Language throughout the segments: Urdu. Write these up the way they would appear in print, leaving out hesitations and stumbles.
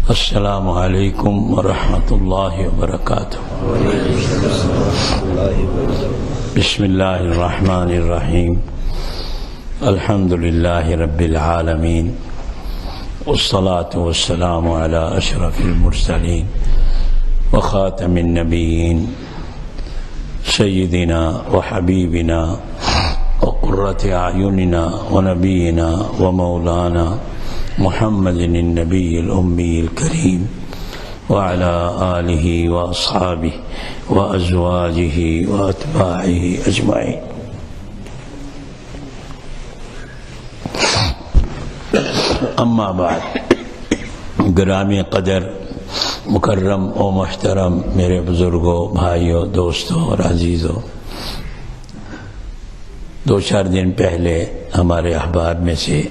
السلام علیکم ورحمۃ اللہ وبرکاتہ۔ بسم اللہ الرحمن الرحیم، الحمد للہ رب العالمین، والصلاة والسلام علی اشرف المرسلین وخاتم النبیین سیدنا وحبیبنا وقرۃ اعیننا ونبینا ومولانا محمد النبی الامی الکریم وعلی آلہ واصحابہ وازواجہ واتباعہ اجمعین۔ اما بعد، گرامی قدر مکرم و محترم میرے بزرگوں، بھائیوں، دوستوں اور عزیزوں، دو چار دن پہلے ہمارے احباب میں سے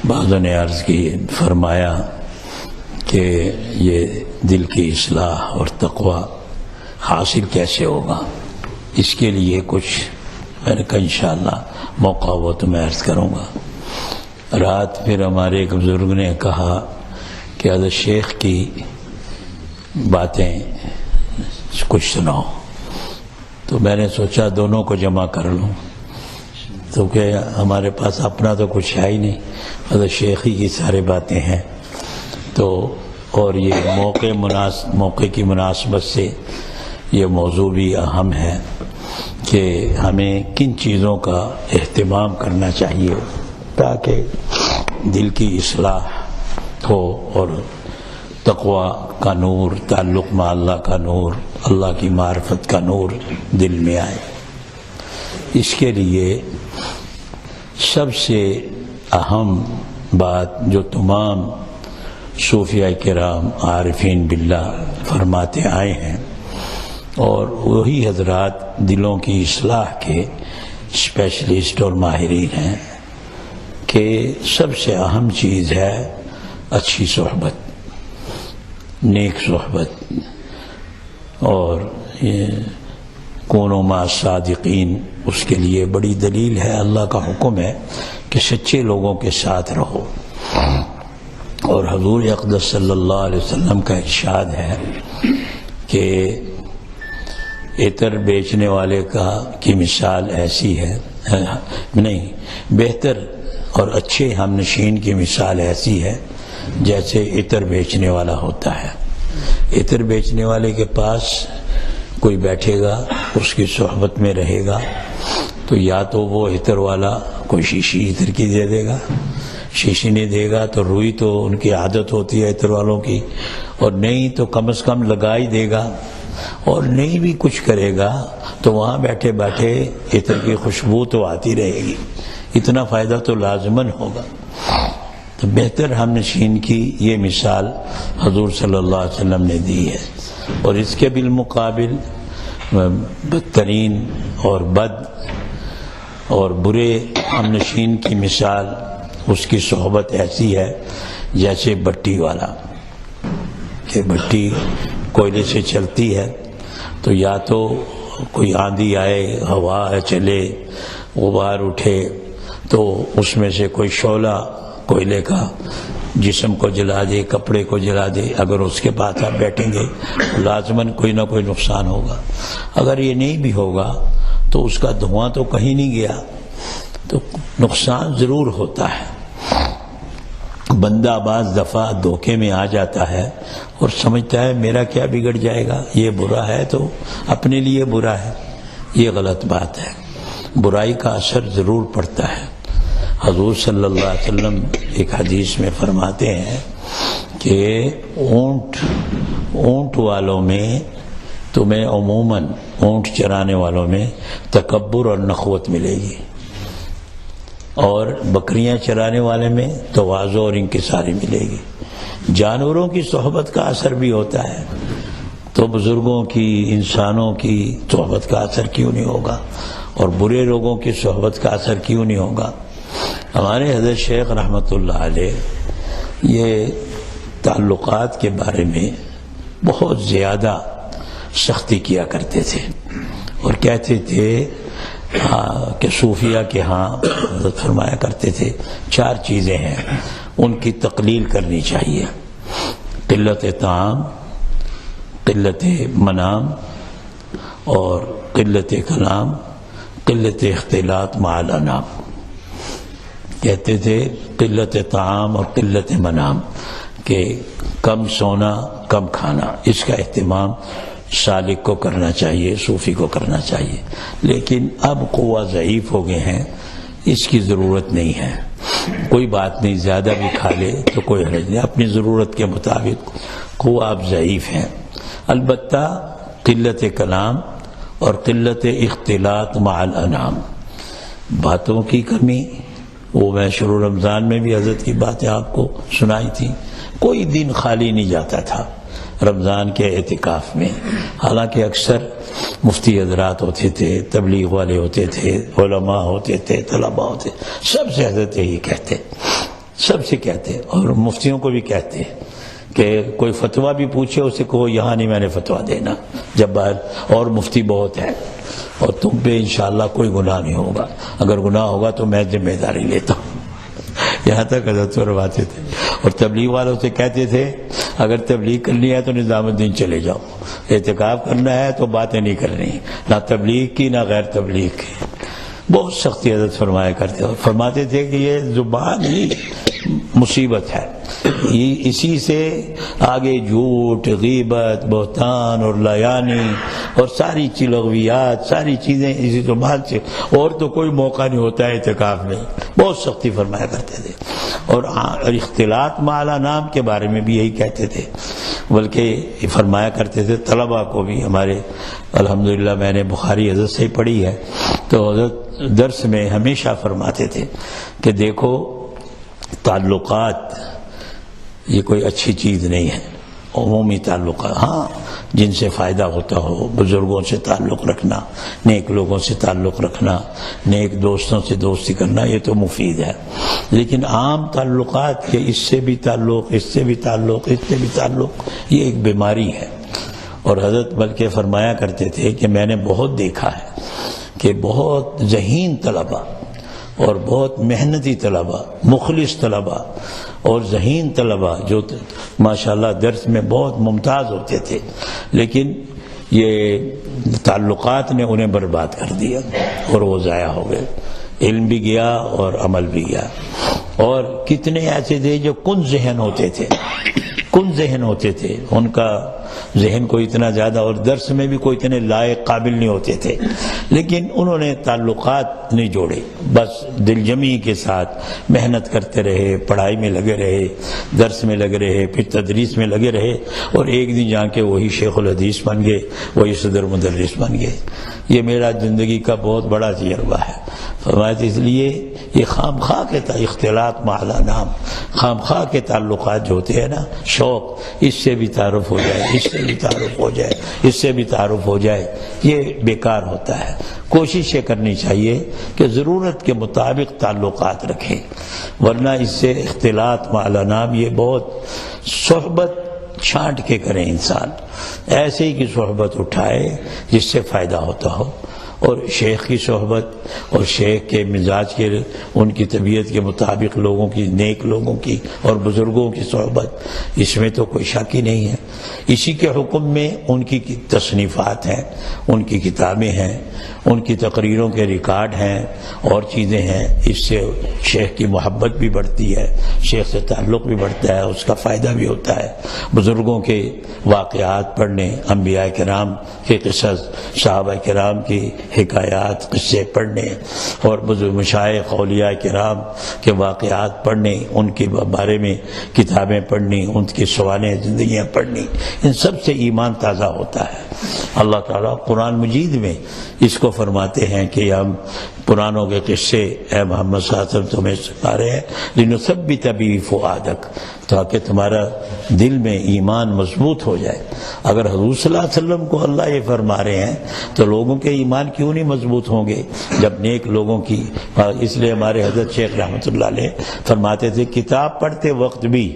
بعضوں نے عرض کی، فرمایا کہ یہ دل کی اصلاح اور تقوی حاصل کیسے ہوگا، اس کے لیے کچھ میں نے کہا انشاءاللہ موقع ہو تو میں عرض کروں گا۔ رات پھر ہمارے ایک بزرگ نے کہا کہ حضرت شیخ کی باتیں کچھ سناؤ، تو میں نے سوچا دونوں کو جمع کر لوں، تو کہ ہمارے پاس اپنا تو کچھ ہے ہی نہیں، حضرت شیخی کی سارے باتیں ہیں، تو اور یہ موقع کی مناسبت سے یہ موضوع بھی اہم ہے کہ ہمیں کن چیزوں کا اہتمام کرنا چاہیے تاکہ دل کی اصلاح ہو اور تقوی کا نور، تعلق مع اللہ کا نور، اللہ کی معرفت کا نور دل میں آئے۔ اس کے لیے سب سے اہم بات جو تمام صوفیاء کرام عارفین باللہ فرماتے آئے ہیں، اور وہی حضرات دلوں کی اصلاح کے اسپیشلسٹ اور ماہرین ہیں، کہ سب سے اہم چیز ہے اچھی صحبت، نیک صحبت، اور یہ کونوا مع الصادقین، اس کے لیے بڑی دلیل ہے، اللہ کا حکم ہے کہ سچے لوگوں کے ساتھ رہو، اور حضور اقدس صلی اللہ علیہ وسلم کا ارشاد ہے کہ عطر بیچنے والے کی مثال ایسی ہے، نہیں، بہتر اور اچھے ہم نشین کی مثال ایسی ہے جیسے عطر بیچنے والا ہوتا ہے۔ عطر بیچنے والے کے پاس کوئی بیٹھے گا، اس کی صحبت میں رہے گا، تو یا تو وہ عطر والا کوئی شیشی عطر کی دے دے گا، شیشی نہیں دے گا تو روئی تو ان کی عادت ہوتی ہے عطر والوں کی، اور نہیں تو کم از کم لگا ہی دے گا، اور نہیں بھی کچھ کرے گا تو وہاں بیٹھے بیٹھے عطر کی خوشبو تو آتی رہے گی، اتنا فائدہ تو لازماً ہوگا۔ تو بہتر ہم نشین کی یہ مثال حضور صلی اللہ علیہ وسلم نے دی ہے، اور اس کے بالمقابل بدترین اور بد اور برے ہم نشین کی مثال، اس کی صحبت ایسی ہے جیسے بٹی والا، کہ بٹی کوئلے سے چلتی ہے، تو یا تو کوئی آندھی آئے، ہوا چلے، غبار اٹھے، تو اس میں سے کوئی شعلہ کوئلے کا جسم کو جلا دے، کپڑے کو جلا دے، اگر اس کے پاس آپ بیٹھیں گے لازماً کوئی نہ کوئی نقصان ہوگا۔ اگر یہ نہیں بھی ہوگا تو اس کا دھواں تو کہیں نہیں گیا، تو نقصان ضرور ہوتا ہے۔ بندہ بعض دفعہ دھوکے میں آ جاتا ہے اور سمجھتا ہے میرا کیا بگڑ جائے گا، یہ برا ہے تو اپنے لیے برا ہے، یہ غلط بات ہے، برائی کا اثر ضرور پڑتا ہے۔ حضور صلی اللہ علیہ وسلم ایک حدیث میں فرماتے ہیں کہ اونٹ والوں میں تمہیں عموماً، اونٹ چرانے والوں میں تکبر اور نخوت ملے گی، اور بکریاں چرانے والے میں تواضع اور انکساری ملے گی۔ جانوروں کی صحبت کا اثر بھی ہوتا ہے، تو بزرگوں کی، انسانوں کی صحبت کا اثر کیوں نہیں ہوگا، اور برے لوگوں کی صحبت کا اثر کیوں نہیں ہوگا۔ ہمارے حضرت شیخ رحمۃ اللہ علیہ یہ تعلقات کے بارے میں بہت زیادہ سختی کیا کرتے تھے، اور کہتے تھے کہ صوفیہ کے ہاں حضرت فرمایا کرتے تھے 4 چیزیں ہیں، ان کی تقلیل کرنی چاہیے. قلت طعام، قلت منام اور قلت کلام، قلت اختلاط مع الانام. کہتے تھے قلت طعام اور قلت منام کہ کم سونا کم کھانا، اس کا اہتمام سالک کو کرنا چاہیے، صوفی کو کرنا چاہیے. لیکن اب قوہ ضعیف ہو گئے ہیں، اس کی ضرورت نہیں ہے. کوئی بات نہیں، زیادہ بھی کھا لے تو کوئی حرج نہیں، اپنی ضرورت کے مطابق. قوہ اب ضعیف ہیں. البتہ قلت کلام اور قلت اختلاط مع الانام، باتوں کی کمی. وہ میں شروع رمضان میں بھی حضرت کی باتیں آپ کو سنائی تھی. کوئی دن خالی نہیں جاتا تھا رمضان کے اعتکاف میں. حالانکہ اکثر مفتی حضرات ہوتے تھے، تبلیغ والے ہوتے تھے، علماء ہوتے تھے، طلباء ہوتے، سب سے حضرت یہی کہتے، سب سے کہتے، اور مفتیوں کو بھی کہتے کہ کوئی فتویٰ بھی پوچھے اسے کہو یہاں نہیں میں نے فتویٰ دینا، جب باہر اور مفتی بہت ہے اور تم پہ انشاءاللہ کوئی گناہ نہیں ہوگا، اگر گناہ ہوگا تو میں ذمہ داری لیتا ہوں. یہاں تک حضرت فرماتے تھے. اور تبلیغ والوں سے کہتے تھے اگر تبلیغ کرنی ہے تو نظام الدین چلے جاؤ، اعتکاف کرنا ہے تو باتیں نہیں کرنی، نہ تبلیغ کی نہ غیر تبلیغ کی. بہت سختی حضرت فرمایا کرتے، اور فرماتے تھے کہ یہ زبان ہی مصیبت ہے، اسی سے آگے جھوٹ، غیبت، بہتان اور لایانی اور ساری لغویات، ساری چیزیں اسی زبان سے، اور تو کوئی موقع نہیں ہوتا ہے اعتکاف میں. بہت سختی فرمایا کرتے تھے. اور اختلاط مع الانام کے بارے میں بھی یہی کہتے تھے، بلکہ فرمایا کرتے تھے طلباء کو بھی. ہمارے الحمدللہ میں نے بخاری حضرت سے پڑھی ہے، تو حضرت درس میں ہمیشہ فرماتے تھے کہ دیکھو تعلقات یہ کوئی اچھی چیز نہیں ہے. عمومی تعلقات، ہاں جن سے فائدہ ہوتا ہو، بزرگوں سے تعلق رکھنا، نیک لوگوں سے تعلق رکھنا، نیک دوستوں سے دوستی کرنا، یہ تو مفید ہے. لیکن عام تعلقات کے اس سے بھی تعلق، اس سے بھی تعلق، اس سے بھی تعلق، یہ ایک بیماری ہے. اور حضرت بلکہ فرمایا کرتے تھے کہ میں نے بہت دیکھا ہے کہ بہت ذہین طلباء اور بہت محنتی طلباء، مخلص طلباء اور ذہین طلباء جو ماشاءاللہ درس میں بہت ممتاز ہوتے تھے، لیکن یہ تعلقات نے انہیں برباد کر دیا اور وہ ضائع ہو گئے. علم بھی گیا اور عمل بھی گیا. اور کتنے ایسے تھے جو کن ذہن ہوتے تھے، کن ذہن ہوتے تھے، ان کا ذہن کو اتنا زیادہ، اور درس میں بھی کوئی اتنے لائق قابل نہیں ہوتے تھے، لیکن انہوں نے تعلقات نہیں جوڑے، بس دل جمی کے ساتھ محنت کرتے رہے، پڑھائی میں لگے رہے، درس میں لگے رہے، پھر تدریس میں لگے رہے، اور ایک دن جا کے وہی شیخ الحدیث بن گئے، وہی صدر مدرس بن گئے. یہ میرا زندگی کا بہت بڑا تجربہ ہے. فرمایا اس لیے یہ خام خواہ کے اختلاط مع الانام، خام خواہ کے تعلقات جو ہوتے ہیں نا، شوق، اس سے بھی تعارف ہو جائے، اس سے بھی تعارف ہو جائے، اس سے بھی تعارف ہو جائے، یہ بیکار ہوتا ہے. کوشش یہ کرنی چاہیے کہ ضرورت کے مطابق تعلقات رکھیں، ورنہ اس سے اختلاط مع الانام، یہ بہت صحبت چھانٹ کے کریں. انسان ایسے ہی کی صحبت اٹھائے جس سے فائدہ ہوتا ہو، اور شیخ کی صحبت اور شیخ کے مزاج کے، ان کی طبیعت کے مطابق لوگوں کی، نیک لوگوں کی اور بزرگوں کی صحبت، اس میں تو کوئی شک ہی نہیں ہے. اسی کے حکم میں ان کی تصنیفات ہیں، ان کی کتابیں ہیں، ان کی تقریروں کے ریکارڈ ہیں اور چیزیں ہیں. اس سے شیخ کی محبت بھی بڑھتی ہے، شیخ سے تعلق بھی بڑھتا ہے، اس کا فائدہ بھی ہوتا ہے. بزرگوں کے واقعات پڑھنے، انبیاء کرام کے قصص، صحابہ کرام کی حکایات، قصے پڑھنے، اور بزرگ مشائخ اولیاء کرام کے واقعات پڑھنے، ان کے بارے میں کتابیں پڑھنی، ان کی سوانح زندگیاں پڑھنی، ان سب سے ایمان تازہ ہوتا ہے. اللہ تعالیٰ قرآن مجید میں اس کو فرماتے ہیں کہ ہم پرانوں کے قصے اے محمد صلی اللہ علیہ وسلم تمہیں سکھا رہے ہیں لنثبت بہ فؤادک، تاکہ تمہارا دل میں ایمان مضبوط ہو جائے. اگر حضور صلی اللہ علیہ وسلم کو اللہ یہ فرما رہے ہیں تو لوگوں کے ایمان کیوں نہیں مضبوط ہوں گے جب نیک لوگوں کی. اس لیے ہمارے حضرت شیخ رحمۃ اللہ علیہ فرماتے تھے کتاب پڑھتے وقت بھی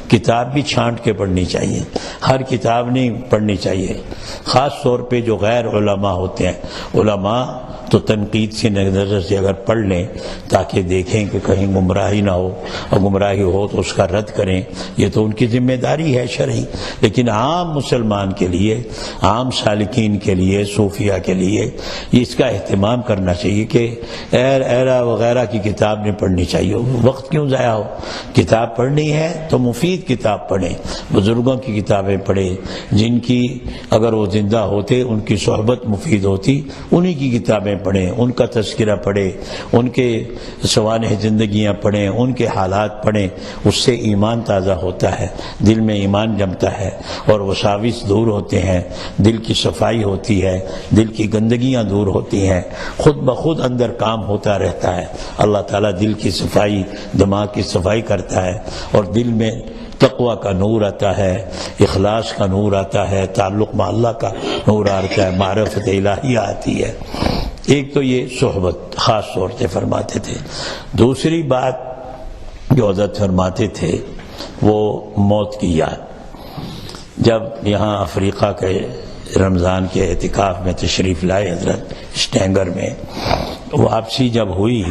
کتاب بھی چھانٹ کے پڑھنی چاہیے، ہر کتاب نہیں پڑھنی چاہیے. خاص طور پہ جو غیر علماء ہوتے ہیں، علماء تو تنقید کی نظر سے اگر پڑھ لیں تاکہ دیکھیں کہ کہیں گمراہی نہ ہو، اور گمراہی ہو تو اس کا رد کریں، یہ تو ان کی ذمہ داری ہے شرعی۔ لیکن عام مسلمان کے لیے، عام سالکین کے لیے، صوفیہ کے لیے اس کا اہتمام کرنا چاہیے کہ ایرا وغیرہ کی کتاب نہیں پڑھنی چاہیے۔ وقت کیوں ضائع ہو؟ کتاب پڑھنی ہے تو مفید کتاب پڑھیں، بزرگوں کی کتابیں پڑھیں، جن کی اگر وہ زندہ ہوتے ان کی صحبت مفید ہوتی، انہی کی کتابیں پڑھیں، ان کا تذکرہ پڑھیں، ان کے سوانح زندگیاں پڑھیں، ان کے حالات پڑھیں، اس سے ایمان تازہ ہوتا ہے، دل میں ایمان جمتا ہے اور وساوس دور ہوتے ہیں، دل کی صفائی ہوتی ہے، دل کی گندگیاں دور ہوتی ہیں، خود بخود اندر کام ہوتا رہتا ہے۔ اللہ تعالیٰ دل کی صفائی، دماغ کی صفائی کرتا ہے اور دل میں تقوی کا نور آتا ہے، اخلاص کا نور آتا ہے، تعلق مع اللہ کا نور آتا ہے، معرفت الہیہ آتی ہے۔ ایک تو یہ صحبت خاص طور سے فرماتے تھے۔ دوسری بات جو حضرت فرماتے تھے وہ موت کی یاد۔ جب یہاں افریقہ کے رمضان کے اعتکاف میں تشریف لائے حضرت اسٹینگر میں، واپسی جب ہوئی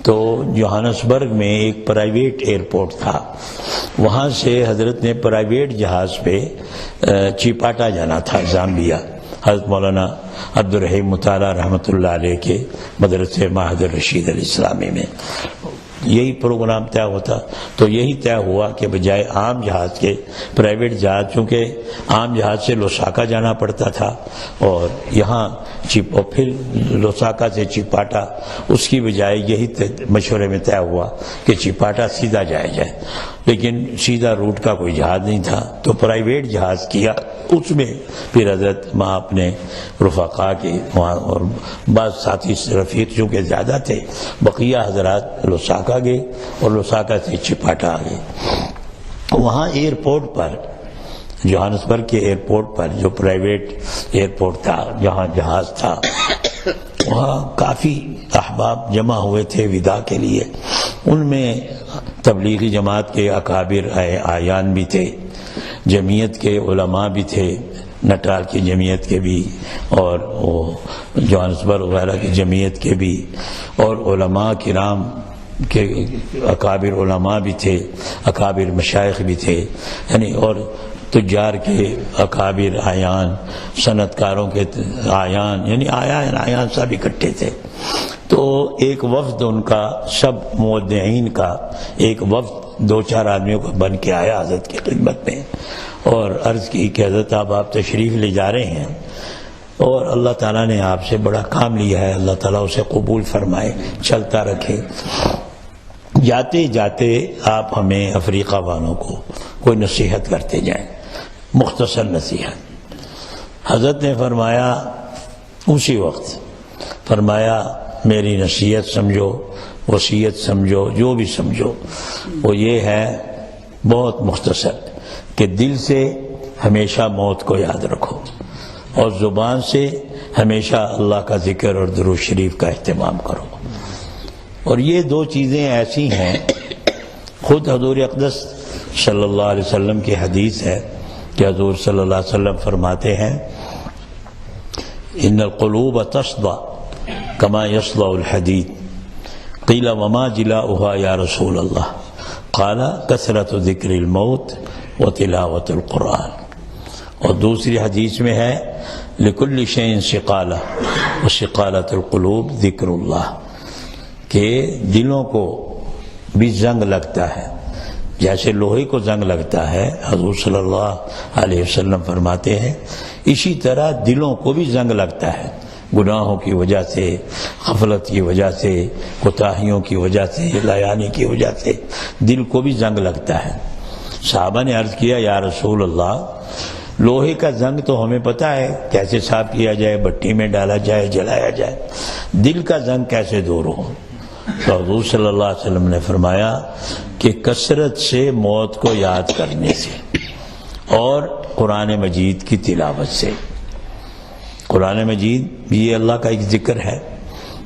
تو جوہانسبرگ میں ایک پرائیویٹ ایئرپورٹ تھا، وہاں سے حضرت نے پرائیویٹ جہاز پہ چیپاٹا جانا تھا، زامبیا، حضرت مولانا عبدالرحیم مطالعہ رحمۃ اللہ علیہ کے مدرسے معہد الرشید الاسلامی میں یہی پروگرام طے ہوتا۔ تو یہی طے ہوا کہ بجائے عام جہاز کے پرائیویٹ جہاز، چونکہ عام جہاز سے لوساکا جانا پڑتا تھا اور یہاں اور پھر لوساکا سے چیپاٹا، اس کی بجائے یہی مشورے میں طے ہوا کہ چیپاٹا سیدھا جایا جائے، لیکن سیدھا روٹ کا کوئی جہاز نہیں تھا تو پرائیویٹ جہاز کیا۔ اس میں پھر حضرت وہاں اپنے رفقا کے وہاں اور بعض ساتھی رفیق چونکہ زیادہ تھے، بقیہ حضرات لوساکا گئے اور لوساکا سے چیپاٹا آ گئے۔ وہاں ایئرپورٹ پر، جوہانسبرگ کے ایئرپورٹ پر جو پرائیویٹ ایئرپورٹ تھا جہاں جہاز تھا، وہاں کافی احباب جمع ہوئے تھے وداع کے لیے۔ ان میں تبلیغی جماعت کے اکابر اعیان بھی تھے، جمعیت کے علماء بھی تھے، نٹال کی جمعیت کے بھی اور جوہانسبرگ وغیرہ کی جمعیت کے بھی، اور علماء کرام کے اکابر علماء بھی تھے، اکابر مشائخ بھی تھے، یعنی اور تجار کے اکابر اعیان، صنعت کاروں کے اعیان، یعنی اعیان سب اکٹھے تھے۔ تو ایک وفد ان کا، سب مودعین کا ایک وفد 2-4 آدمیوں کا بن کے آیا حضرت کی خدمت میں اور عرض کی کہ حضرت آپ تشریف لے جا رہے ہیں اور اللہ تعالیٰ نے آپ سے بڑا کام لیا ہے، اللہ تعالیٰ اسے قبول فرمائے، چلتا رکھے۔ جاتے جاتے آپ ہمیں افریقہ والوں کو کوئی نصیحت کرتے جائیں، مختصر نصیحت۔ حضرت نے فرمایا اسی وقت، فرمایا میری نصیحت سمجھو، وصیت سمجھو، جو بھی سمجھو، وہ یہ ہے بہت مختصر کہ دل سے ہمیشہ موت کو یاد رکھو اور زبان سے ہمیشہ اللہ کا ذکر اور درود شریف کا اہتمام کرو۔ اور یہ 2 چیزیں ایسی ہیں، خود حضور اقدس صلی اللہ علیہ وسلم کی حدیث ہے کہ حضور صلی اللہ علیہ وسلم فرماتے ہیں ان القلوب تصدع کما یصدع الحدید قیل وما جلاؤها یا رسول اللہ قال کثرت ذکر الموت وتلاوت القرآن۔ اور دوسری حدیث میں ہے لکل شیء شقالہ وشقالۃ القلوب ذکر اللہ، کہ دلوں کو بھی زنگ لگتا ہے، جیسے لوہے کو زنگ لگتا ہے، حضور صلی اللہ علیہ وسلم فرماتے ہیں اسی طرح دلوں کو بھی زنگ لگتا ہے، گناہوں کی وجہ سے، غفلت کی وجہ سے، کوتاہیوں کی وجہ سے، لایانی کی وجہ سے دل کو بھی زنگ لگتا ہے۔ صحابہ نے عرض کیا یا رسول اللہ، لوہے کا زنگ تو ہمیں پتہ ہے کیسے صاف کیا جائے، بٹی میں ڈالا جائے، جلایا جائے، دل کا زنگ کیسے دور ہو؟ تو حضور صلی اللہ علیہ وسلم نے فرمایا کہ کثرت سے موت کو یاد کرنے سے اور قرآن مجید کی تلاوت سے۔ قرآن مجید یہ اللہ کا ایک ذکر ہے،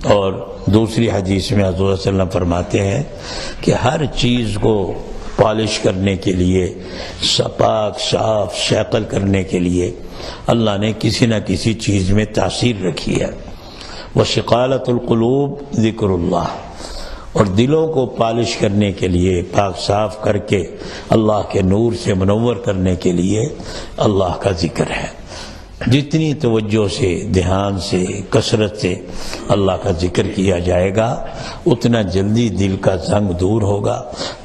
اور دوسری حدیث میں حضور صلی اللہ علیہ وسلم فرماتے ہیں کہ ہر چیز کو پالش کرنے کے لیے، پاک صاف شیقل کرنے کے لیے اللہ نے کسی نہ کسی چیز میں تاثیر رکھی ہے۔ وشقالۃ القلوب ذکر اللہ، اور دلوں کو پالش کرنے کے لیے، پاک صاف کر کے اللہ کے نور سے منور کرنے کے لیے اللہ کا ذکر ہے۔ جتنی توجہ سے، دھیان سے، کثرت سے اللہ کا ذکر کیا جائے گا، اتنا جلدی دل کا زنگ دور ہوگا،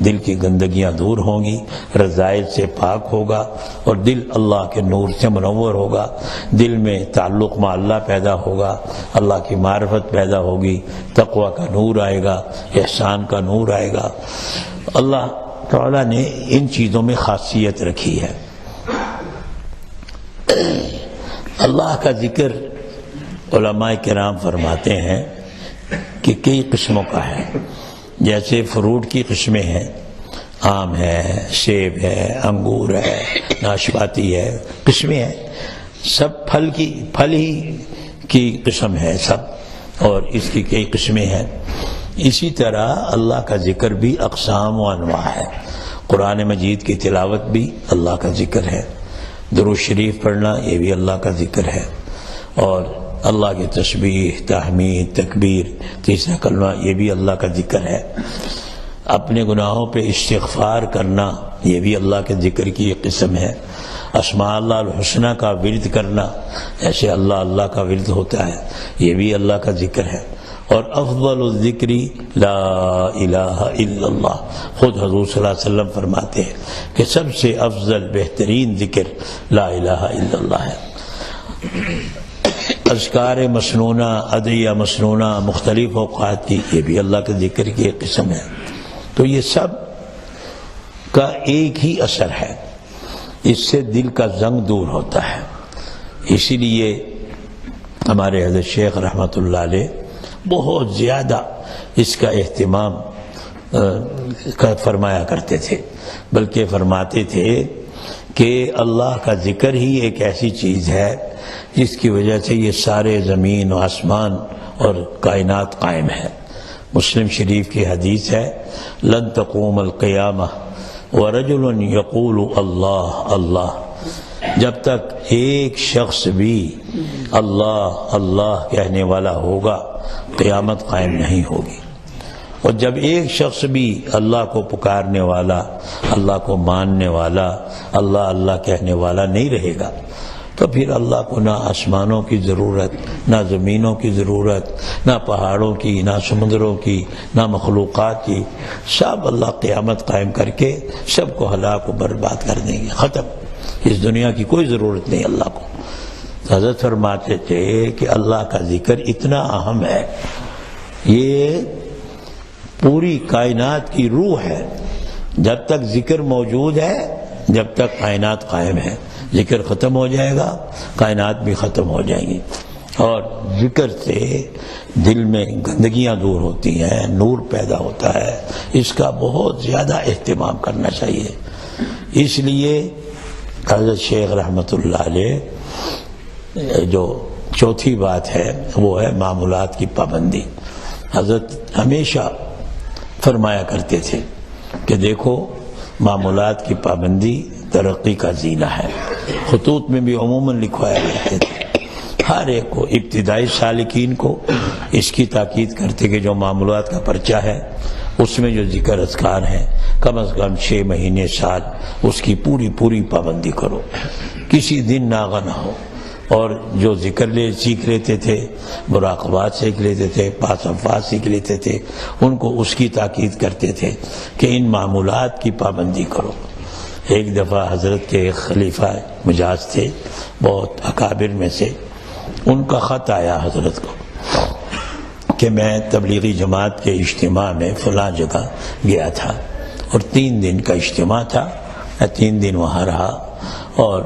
دل کی گندگیاں دور ہوں گی، رذائل سے پاک ہوگا، اور دل اللہ کے نور سے منور ہوگا، دل میں تعلق مع اللہ پیدا ہوگا، اللہ کی معرفت پیدا ہوگی، تقوی کا نور آئے گا، احسان کا نور آئے گا۔ اللہ تعالیٰ نے ان چیزوں میں خاصیت رکھی ہے۔ اللہ کا ذکر علماء کرام فرماتے ہیں کہ کئی قسموں کا ہے، جیسے فروٹ کی قسمیں ہیں، آم ہے، سیب ہے، انگور ہے، ناشپاتی ہے، قسمیں ہیں، سب پھل ہی کی قسم ہے سب، اور اس کی کئی قسمیں ہیں۔ اسی طرح اللہ کا ذکر بھی اقسام و انواع ہے۔ قرآن مجید کی تلاوت بھی اللہ کا ذکر ہے، درود شریف پڑھنا یہ بھی اللہ کا ذکر ہے، اور اللہ کی تسبیح، تحمید، تکبیر، تیسرا کلمہ یہ بھی اللہ کا ذکر ہے۔ اپنے گناہوں پہ استغفار کرنا یہ بھی اللہ کے ذکر کی ایک قسم ہے۔ اسماء اللہ الحسنہ کا ورد کرنا، ایسے اللہ اللہ کا ورد ہوتا ہے، یہ بھی اللہ کا ذکر ہے۔ اور افضل الذکر لا الہ الا اللہ، خود حضور صلی اللہ علیہ وسلم فرماتے ہیں کہ سب سے افضل بہترین ذکر لا الہ الا اللہ ہے۔ اذکار مسنونہ، ادعیہ مسنونہ، مختلف اوقات کی، یہ بھی اللہ کے ذکر کی ایک قسم ہے۔ تو یہ سب کا ایک ہی اثر ہے، اس سے دل کا زنگ دور ہوتا ہے۔ اسی لیے ہمارے حضرت شیخ رحمۃ اللہ علیہ بہت زیادہ اس کا اہتمام فرمایا کرتے تھے، بلکہ فرماتے تھے کہ اللہ کا ذکر ہی ایک ایسی چیز ہے جس کی وجہ سے یہ سارے زمین و آسمان اور کائنات قائم ہے۔ مسلم شریف کی حدیث ہے، لن تقوم القیامہ ورجل یقول اللہ اللہ، جب تک ایک شخص بھی اللہ اللہ کہنے والا ہوگا قیامت قائم نہیں ہوگی، اور جب ایک شخص بھی اللہ کو پکارنے والا، اللہ کو ماننے والا، اللہ اللہ کہنے والا نہیں رہے گا، تو پھر اللہ کو نہ آسمانوں کی ضرورت، نہ زمینوں کی ضرورت، نہ پہاڑوں کی، نہ سمندروں کی، نہ مخلوقات کی، سب اللہ قیامت قائم کر کے سب کو ہلاک و برباد کر دیں گے، ختم۔ اس دنیا کی کوئی ضرورت نہیں اللہ کو۔ حضرت فرماتے تھے کہ اللہ کا ذکر اتنا اہم ہے، یہ پوری کائنات کی روح ہے۔ جب تک ذکر موجود ہے، جب تک کائنات قائم ہے، ذکر ختم ہو جائے گا کائنات بھی ختم ہو جائیں گی۔ اور ذکر سے دل میں گندگیاں دور ہوتی ہیں، نور پیدا ہوتا ہے، اس کا بہت زیادہ اہتمام کرنا چاہیے۔ اس لیے حضرت شیخ رحمۃ اللہ علیہ جو چوتھی بات ہے وہ ہے معمولات کی پابندی۔ حضرت ہمیشہ فرمایا کرتے تھے کہ دیکھو معمولات کی پابندی ترقی کا زینہ ہے۔ خطوط میں بھی عموماً لکھوایا کرتے تھے، ہر ایک کو، ابتدائی سالکین کو اس کی تاکید کرتے کہ جو معمولات کا پرچہ ہے اس میں جو ذکر اذکار ہیں کم از کم 6 مہینے سال اس کی پوری پابندی کرو، کسی دن ناغہ نہ ہو۔ اور جو ذکر سیکھ لیتے تھے، مراقبات سیکھ لیتے تھے، پاس الفاظ سیکھ لیتے تھے، ان کو اس کی تاکید کرتے تھے کہ ان معمولات کی پابندی کرو۔ ایک دفعہ حضرت کے ایک خلیفہ مجاز تھے، بہت اکابر میں سے، ان کا خط آیا حضرت کو کہ میں تبلیغی جماعت کے اجتماع میں فلاں جگہ گیا تھا، اور 3 دن کا اجتماع تھا، میں 3 دن وہاں رہا، اور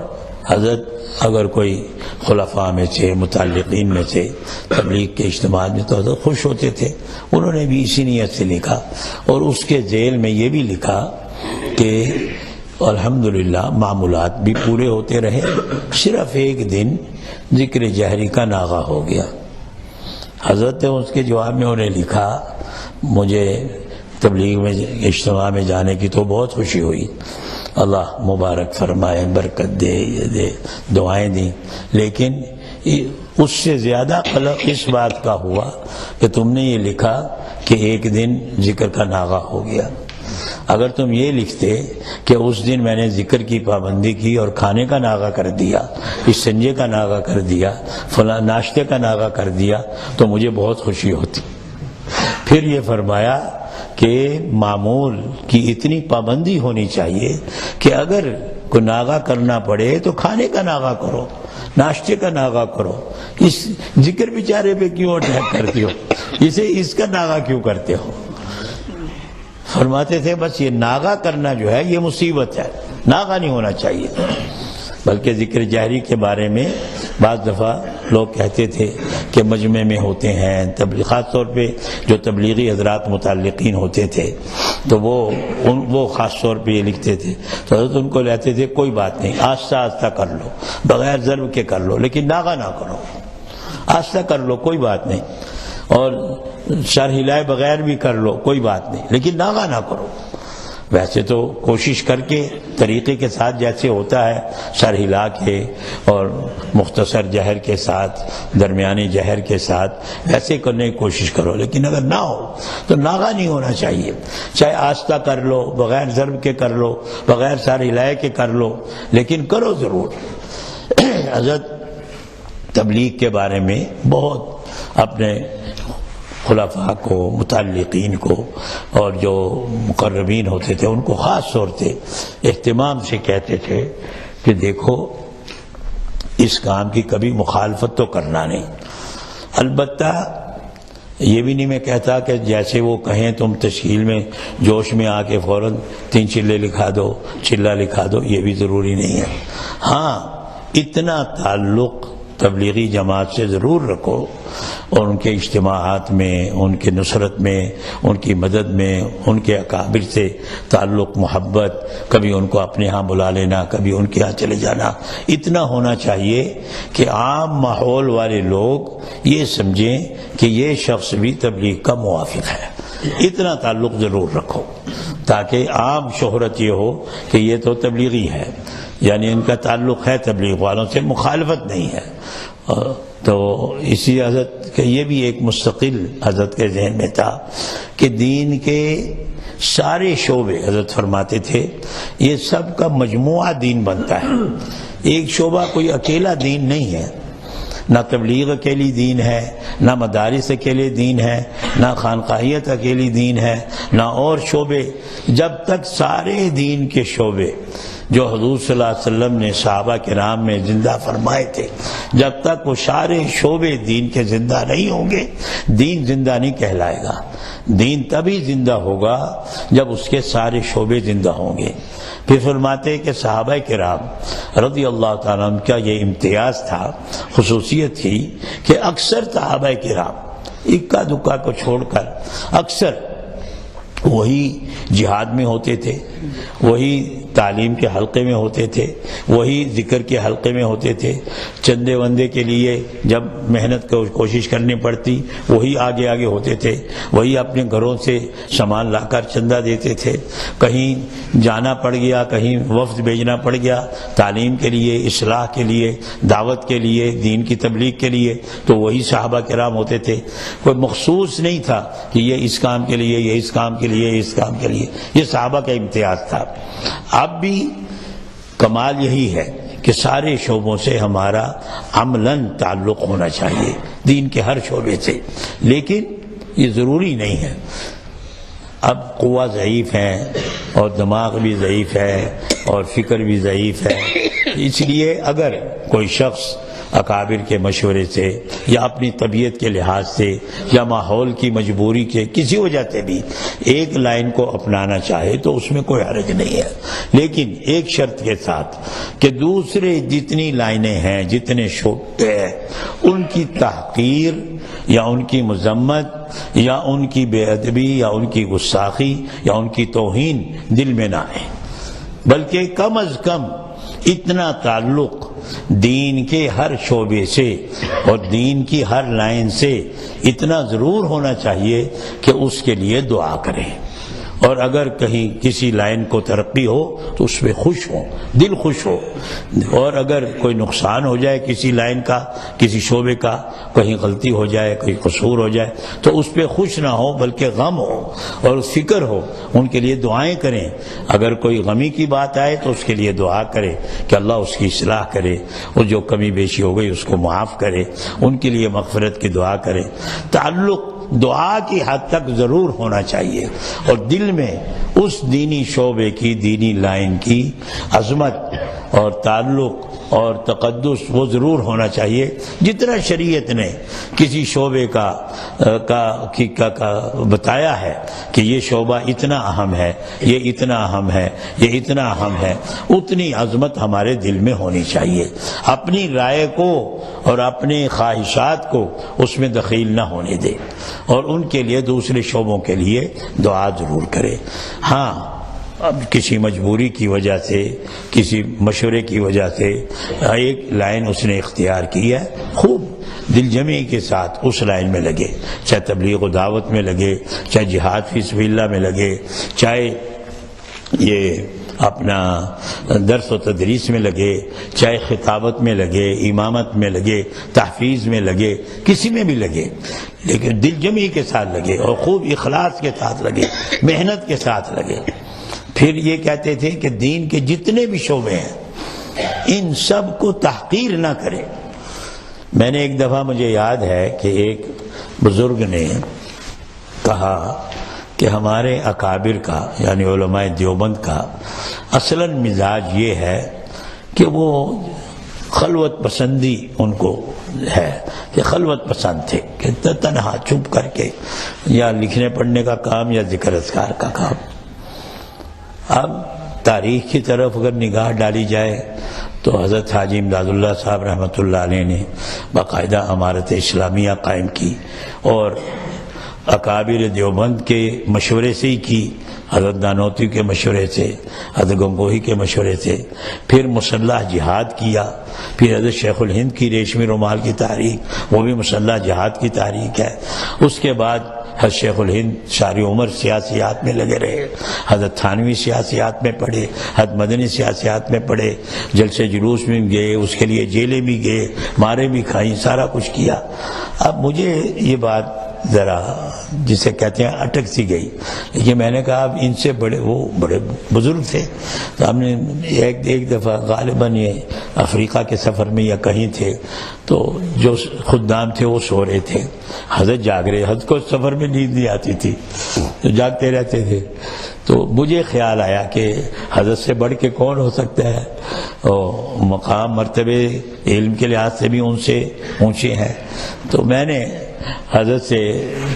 حضرت اگر کوئی خلفاء میں سے، متعلقین میں سے تبلیغ کے اجتماع میں تو حضرت خوش ہوتے تھے۔ انہوں نے بھی اسی نیت سے لکھا، اور اس کے ذیل میں یہ بھی لکھا کہ الحمدللہ معمولات بھی پورے ہوتے رہے، صرف ایک دن ذکر جہری کا ناغہ ہو گیا۔ حضرت نے اس کے جواب میں انہیں لکھا، مجھے تبلیغ میں اجتماع میں جانے کی تو بہت خوشی ہوئی، اللہ مبارک فرمائے، برکت دے، یہ دے، دعائیں دیں، لیکن اس سے زیادہ قلق اس بات کا ہوا کہ تم نے یہ لکھا کہ ایک دن ذکر کا ناغہ ہو گیا۔ اگر تم یہ لکھتے کہ اس دن میں نے ذکر کی پابندی کی اور کھانے کا ناغہ کر دیا، استنجے کا ناغہ کر دیا، فلاں ناشتے کا ناغہ کر دیا، تو مجھے بہت خوشی ہوتی۔ پھر یہ فرمایا کہ معمول کی اتنی پابندی ہونی چاہیے کہ اگر کوئی ناغہ کرنا پڑے تو کھانے کا ناغہ کرو، ناشتے کا ناغہ کرو، اس ذکر بیچارے پہ کیوں اٹیک کرتے ہو، اسے اس کا ناغہ کیوں کرتے ہو؟ فرماتے تھے بس یہ ناغہ کرنا جو ہے یہ مصیبت ہے، ناغہ نہیں ہونا چاہیے۔ بلکہ ذکر جہری کے بارے میں بعض دفعہ لوگ کہتے تھے کہ مجمع میں ہوتے ہیں، خاص طور پہ جو تبلیغی حضرات متعلقین ہوتے تھے تو وہ خاص طور پہ یہ لکھتے تھے، تو حضرت ان کو لیتے تھے کوئی بات نہیں، آہستہ آہستہ کر لو، بغیر ضرب کے کر لو، لیکن ناغہ نہ کرو، آہستہ کر لو کوئی بات نہیں، اور سر ہلائے بغیر بھی کر لو کوئی بات نہیں، لیکن ناغہ نہ کرو۔ ویسے تو کوشش کر کے طریقے کے ساتھ جیسے ہوتا ہے سر ہلا کے اور مختصر جہر کے ساتھ، درمیانی جہر کے ساتھ ویسے کرنے کی کوشش کرو، لیکن اگر نہ ہو تو ناغہ نہیں ہونا چاہیے، چاہے آہستہ کر لو، بغیر ضرب کے کر لو، بغیر سر ہلائے کے کر لو، لیکن کرو ضرور۔ حضرت تبلیغ کے بارے میں بہت اپنے خلفاء کو، متعلقین کو اور جو مقربین ہوتے تھے ان کو خاص طور سے اہتمام سے کہتے تھے کہ دیکھو اس کام کی کبھی مخالفت تو کرنا نہیں۔ البتہ یہ بھی نہیں میں کہتا کہ جیسے وہ کہیں تم تشکیل میں جوش میں آ کے فوراً 3 چلے لکھا دو، چلہ لکھا دو، یہ بھی ضروری نہیں ہے۔ ہاں اتنا تعلق تبلیغی جماعت سے ضرور رکھو اور ان کے اجتماعات میں، ان کے نصرت میں، ان کی مدد میں، ان کے اکابر سے تعلق، محبت، کبھی ان کو اپنے ہاں بلا لینا، کبھی ان کے ہاں چلے جانا، اتنا ہونا چاہیے کہ عام ماحول والے لوگ یہ سمجھیں کہ یہ شخص بھی تبلیغ کا موافق ہے۔ اتنا تعلق ضرور رکھو تاکہ عام شہرت یہ ہو کہ یہ تو تبلیغی ہے، یعنی ان کا تعلق ہے تبلیغ والوں سے، مخالفت نہیں ہے۔ تو اسی حضرت کہ یہ بھی ایک مستقل حضرت کے ذہن میں تھا کہ دین کے سارے شعبے، حضرت فرماتے تھے یہ سب کا مجموعہ دین بنتا ہے، ایک شعبہ کوئی اکیلا دین نہیں ہے، نہ تبلیغ اکیلی دین ہے، نہ مدارس اکیلے دین ہے، نہ خانقاہیت اکیلی دین ہے، نہ اور شعبے، جب تک سارے دین کے شعبے جو حضور صلی اللہ علیہ وسلم نے صحابہ کرام میں زندہ فرمائے تھے، جب تک وہ سارے شعبے دین کے زندہ نہیں ہوں گے دین زندہ نہیں کہلائے گا۔ دین تبھی زندہ ہوگا جب اس کے سارے شعبے زندہ ہوں گے۔ پھر فرماتے کہ صحابہ کرام رضی اللہ تعالیٰ عنہ کا یہ امتیاز تھا، خصوصیت تھی کہ اکثر صحابہ کرام اکا دکا کو چھوڑ کر اکثر وہی جہاد میں ہوتے تھے، وہی تعلیم کے حلقے میں ہوتے تھے، وہی ذکر کے حلقے میں ہوتے تھے، چندے وندے کے لیے جب محنت کو کوشش کرنی پڑتی وہی آگے آگے ہوتے تھے، وہی اپنے گھروں سے سامان لا کر چندہ دیتے تھے، کہیں جانا پڑ گیا، کہیں وفد بھیجنا پڑ گیا تعلیم کے لیے، اصلاح کے لیے، دعوت کے لیے، دین کی تبلیغ کے لیے، تو وہی صحابہ کرام ہوتے تھے۔ کوئی مخصوص نہیں تھا کہ یہ اس کام کے لیے، یہ اس کام کے لیے، اس کام کے لیے، یہ صحابہ کا امتیاز تھا۔ اب بھی کمال یہی ہے کہ سارے شعبوں سے ہمارا عملاً تعلق ہونا چاہیے، دین کے ہر شعبے سے، لیکن یہ ضروری نہیں ہے۔ اب قوہ ضعیف ہے اور دماغ بھی ضعیف ہے اور فکر بھی ضعیف ہے، اس لیے اگر کوئی شخص اکابر کے مشورے سے یا اپنی طبیعت کے لحاظ سے یا ماحول کی مجبوری کے کسی وجہ سے بھی ایک لائن کو اپنانا چاہے تو اس میں کوئی حرج نہیں ہے، لیکن ایک شرط کے ساتھ کہ دوسرے جتنی لائنیں ہیں، جتنے شعبے ہیں، ان کی تحقیر یا ان کی مذمت یا ان کی بے ادبی یا ان کی گستاخی یا ان کی توہین دل میں نہ آئے، بلکہ کم از کم اتنا تعلق دین کے ہر شعبے سے اور دین کی ہر لائن سے اتنا ضرور ہونا چاہیے کہ اس کے لیے دعا کریں اور اگر کہیں کسی لائن کو ترقی ہو تو اس پہ خوش ہو، دل خوش ہو، اور اگر کوئی نقصان ہو جائے کسی لائن کا، کسی شعبے کا، کہیں غلطی ہو جائے، کوئی قصور ہو جائے تو اس پہ خوش نہ ہو بلکہ غم ہو اور فکر ہو، ان کے لیے دعائیں کریں۔ اگر کوئی غمی کی بات آئے تو اس کے لیے دعا کرے کہ اللہ اس کی اصلاح کرے، اور جو کمی بیشی ہو گئی اس کو معاف کرے، ان کے لیے مغفرت کی دعا کرے۔ تعلق دعا کی حد تک ضرور ہونا چاہیے، اور دل میں اس دینی شعبے کی، دینی لائن کی عظمت اور تعلق اور تقدس وہ ضرور ہونا چاہیے جتنا شریعت نے کسی شعبے کا بتایا ہے کہ یہ شعبہ اتنا اہم ہے، یہ اتنا اہم ہے، یہ اتنا اہم ہے، اتنی عظمت ہمارے دل میں ہونی چاہیے۔ اپنی رائے کو اور اپنے خواہشات کو اس میں دخیل نہ ہونے دے، اور ان کے لیے دوسرے شعبوں کے لیے دعا ضرور کرے۔ ہاں، اب کسی مجبوری کی وجہ سے، کسی مشورے کی وجہ سے ایک لائن اس نے اختیار کی ہے، خوب دل جمعی کے ساتھ اس لائن میں لگے، چاہے تبلیغ و دعوت میں لگے، چاہے جہاد فی سبیل اللہ میں لگے، چاہے یہ اپنا درس و تدریس میں لگے، چاہے خطابت میں لگے، امامت میں لگے، تحفیظ میں لگے، کسی میں بھی لگے، لیکن دل جمعی کے ساتھ لگے اور خوب اخلاص کے ساتھ لگے، محنت کے ساتھ لگے۔ پھر یہ کہتے تھے کہ دین کے جتنے بھی شعبے ہیں ان سب کو تحقیر نہ کرے۔ میں نے ایک دفعہ، مجھے یاد ہے کہ ایک بزرگ نے کہا کہ ہمارے اکابر کا، یعنی علماء دیوبند کا اصلاً مزاج یہ ہے کہ وہ خلوت پسندی ان کو ہے، کہ خلوت پسند تھے، کہ تنہا چپ کر کے یا لکھنے پڑھنے کا کام یا ذکر اذکار کا کام۔ اب تاریخ کی طرف اگر نگاہ ڈالی جائے تو حضرت حاجی امداد اللہ صاحب رحمۃ اللہ علیہ نے باقاعدہ امارت اسلامیہ قائم کی، اور اکابر دیوبند کے مشورے سے ہی کی، حضرت دانوتی کے مشورے سے، حضرت گنگوہی کے مشورے سے، پھر مسلح جہاد کیا، پھر حضرت شیخ الہند کی ریشمی رومال کی تحریک، وہ بھی مسلح جہاد کی تحریک ہے۔ اس کے بعد حضرت شیخ الہند ساری عمر سیاسیات میں لگے رہے، حضرت تھانوی سیاسیات میں پڑھے، حضرت مدنی سیاسیات میں پڑھے، جلسے جلوس میں گئے، اس کے لیے جیلیں بھی گئے، مارے بھی کھائیں، سارا کچھ کیا۔ اب مجھے یہ بات ذرا جسے کہتے ہیں اٹک سی گئی، لیکن میں نے کہا اب ان سے وہ بڑے بزرگ تھے، تو ہم نے ایک دفعہ غالباً یہ افریقہ کے سفر میں یا کہیں تھے، تو جو خدام تھے وہ سو رہے تھے، حضرت جاگ رہے، حضرت کو سفر میں نیند نہیں آتی تھی تو جاگتے رہتے تھے، تو مجھے خیال آیا کہ حضرت سے بڑھ کے کون ہو سکتا ہے، اور مقام مرتبے علم کے لحاظ سے بھی ان سے اونچے ہیں۔ تو میں نے حضرت سے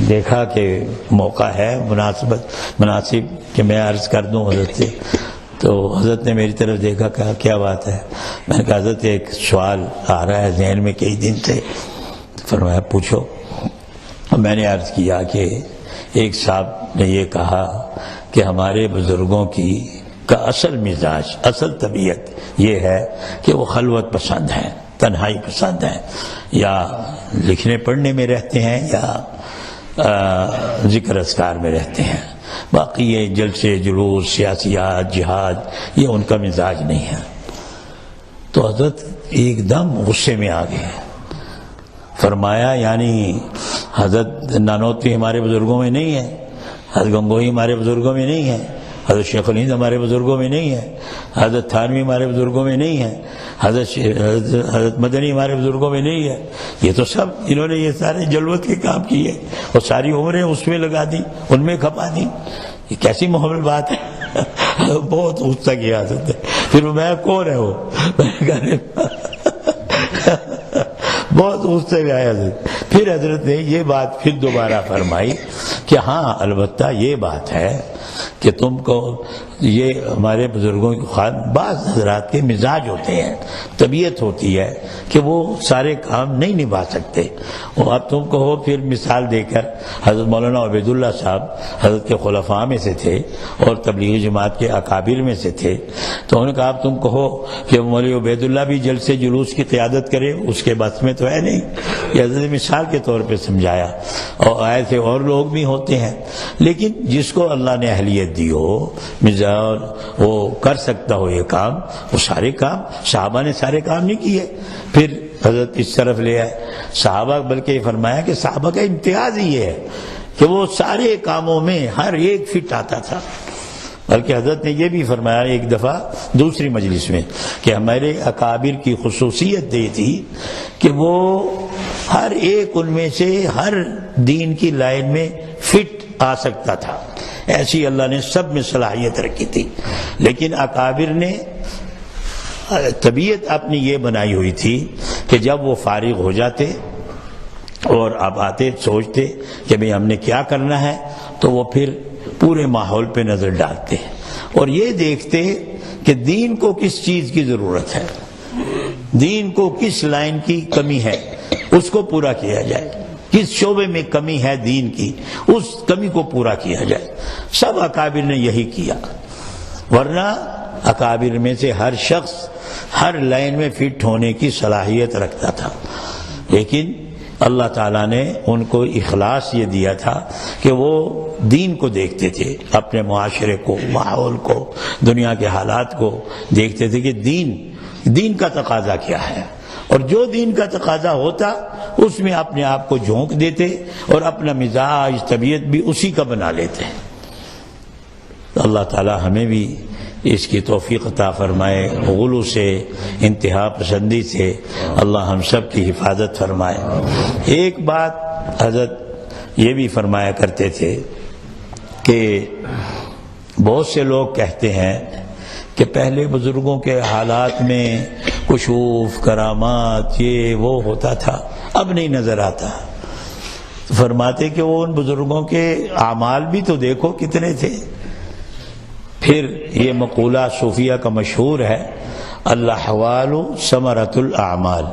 دیکھا کہ موقع ہے مناسب کہ میں عرض کر دوں حضرت سے، تو حضرت نے میری طرف دیکھا، کہا کیا بات ہے؟ میں نے کہا حضرت ایک سوال آ رہا ہے ذہن میں کئی دن سے۔ فرمایا پوچھو۔ میں نے عرض کیا کہ ایک صاحب نے یہ کہا کہ ہمارے بزرگوں کا اصل مزاج، اصل طبیعت یہ ہے کہ وہ خلوت پسند ہیں، تنہائی پسند ہیں، یا لکھنے پڑھنے میں رہتے ہیں یا ذکر اذکار میں رہتے ہیں، باقی یہ جلسے جلوس، سیاسیات، جہاد، یہ ان کا مزاج نہیں ہے۔ تو حضرت ایک دم غصے میں آ گئے، فرمایا یعنی حضرت نانوتوی ہمارے بزرگوں میں نہیں ہے، حضرت گنگوہی ہمارے بزرگوں میں نہیں ہے، حضرت شیخ الہند ہمارے بزرگوں میں نہیں ہے، حضرت تھانوی ہمارے بزرگوں میں نہیں ہے، حضرت مدنی ہمارے بزرگوں میں نہیں ہے، یہ تو سب انہوں نے یہ سارے جلوت کے کام کیے اور ساری عمریں اس میں لگا دی، ان میں کھپا دی، یہ کیسی محمل بات ہے۔ بہت غصہ کیا حضرت نے۔ پھر میں کون ہے وہ، بہت غصے میں آیا حضرت۔ پھر حضرت نے یہ بات پھر دوبارہ فرمائی کہ ہاں البتہ یہ بات ہے کہ تم کو یہ ہمارے بزرگوں کے بعض حضرات کے مزاج ہوتے ہیں، طبیعت ہوتی ہے کہ وہ سارے کام نہیں نبھا سکتے. اور اب تم کہو، پھر مثال دے کر حضرت مولانا عبید اللہ صاحب حضرت کے خلفاء میں سے تھے اور تبلیغی جماعت کے اکابر میں سے تھے، تو انہوں نے کہا اب تم کہو کہ مولوی عبید اللہ بھی جلسے جلوس کی قیادت کرے، اس کے بس میں تو ہے نہیں. یہ حضرت مثال کے طور پہ سمجھایا. اور ایسے اور لوگ بھی ہوتے ہیں، لیکن جس کو اللہ نے اہلیت دی ہو، اور وہ کر سکتا ہو یہ کام، وہ سارے کام صحابہ نے سارے کام نہیں کیے. پھر حضرت اس طرف لے آئے صحابہ، بلکہ یہ فرمایا کہ صحابہ کا امتیاز ہی یہ ہے کہ وہ سارے کاموں میں ہر ایک فٹ آتا تھا. بلکہ حضرت نے یہ بھی فرمایا ایک دفعہ دوسری مجلس میں کہ ہمارے اکابر کی خصوصیت یہ تھی کہ وہ ہر ایک ان میں سے ہر دین کی لائن میں فٹ آ سکتا تھا. ایسی اللہ نے سب میں صلاحیت رکھی تھی. لیکن اکابر نے طبیعت اپنی یہ بنائی ہوئی تھی کہ جب وہ فارغ ہو جاتے اور اب آتے سوچتے کہ بھئی ہم نے کیا کرنا ہے، تو وہ پھر پورے ماحول پہ نظر ڈالتے اور یہ دیکھتے کہ دین کو کس چیز کی ضرورت ہے، دین کو کس لائن کی کمی ہے، اس کو پورا کیا جائے. کس شعبے میں کمی ہے دین کی، اس کمی کو پورا کیا جائے. سب اکابر نے یہی کیا. ورنہ اکابر میں سے ہر شخص ہر لائن میں فٹ ہونے کی صلاحیت رکھتا تھا، لیکن اللہ تعالیٰ نے ان کو اخلاص یہ دیا تھا کہ وہ دین کو دیکھتے تھے، اپنے معاشرے کو، ماحول کو، دنیا کے حالات کو دیکھتے تھے کہ دین کا تقاضا کیا ہے، اور جو دین کا تقاضا ہوتا اس میں اپنے آپ کو جھونک دیتے اور اپنا مزاج طبیعت بھی اسی کا بنا لیتے. اللہ تعالیٰ ہمیں بھی اس کی توفیق عطا فرمائے. غلو سے، انتہا پسندی سے اللہ ہم سب کی حفاظت فرمائے. ایک بات حضرت یہ بھی فرمایا کرتے تھے کہ بہت سے لوگ کہتے ہیں کہ پہلے بزرگوں کے حالات میں کشوف، کرامات، یہ وہ ہوتا تھا، اب نہیں نظر آتا. فرماتے کہ وہ ان بزرگوں کے اعمال بھی تو دیکھو کتنے تھے. پھر یہ مقولہ صوفیہ کا مشہور ہے، الاحوال ثمرۃ الاعمال.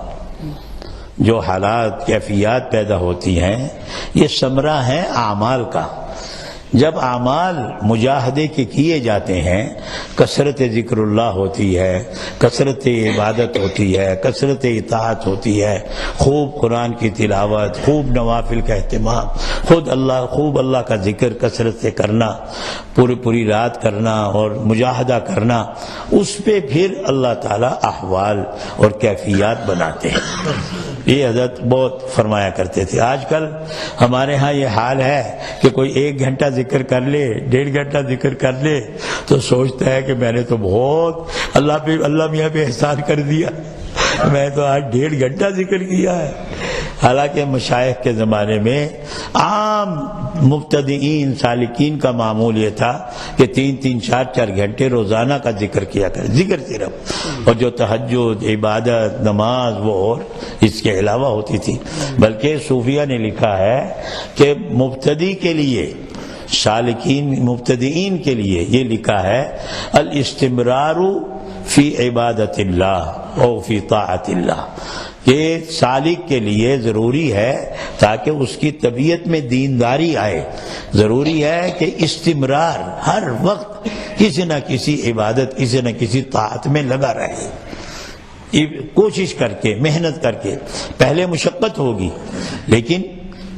جو حالات، کیفیات پیدا ہوتی ہیں، یہ ثمرہ ہے اعمال کا. جب اعمال مجاہدے کے کیے جاتے ہیں، کثرت ذکر اللہ ہوتی ہے، کثرت عبادت ہوتی ہے، کثرت اطاعت ہوتی ہے، خوب قرآن کی تلاوت، خوب نوافل کا اہتمام، خوب اللہ کا ذکر کثرت سے کرنا، پوری رات کرنا اور مجاہدہ کرنا، اس پہ پھر اللہ تعالیٰ احوال اور کیفیات بناتے ہیں. یہ حضرت بہت فرمایا کرتے تھے. آج کل ہمارے ہاں یہ حال ہے کہ کوئی 1 گھنٹہ ذکر کر لے، 1.5 گھنٹہ ذکر کر لے تو سوچتا ہے کہ میں نے تو بہت اللہ میاں پہ احسان کر دیا، میں تو آج 1.5 گھنٹہ ذکر کیا ہے. حالانکہ مشائخ کے زمانے میں عام مبتدئین سالکین کا معمول یہ تھا کہ 3-3، 4-4 گھنٹے روزانہ کا ذکر کیا کرے، ذکر صرف، اور جو تہجد، عبادت، نماز وہ اور اس کے علاوہ ہوتی تھی. بلکہ صوفیہ نے لکھا ہے کہ مبتدی کے لیے، سالکین مبتدئین کے لیے یہ لکھا ہے الاستمرار فی عبادت اللہ او فی طاعت اللہ. یہ سالک کے لیے ضروری ہے تاکہ اس کی طبیعت میں دینداری آئے، ضروری ہے کہ استمرار ہر وقت کسی نہ کسی عبادت، کسی نہ کسی طاعت میں لگا رہے، کوشش کر کے، محنت کر کے. پہلے مشقت ہوگی لیکن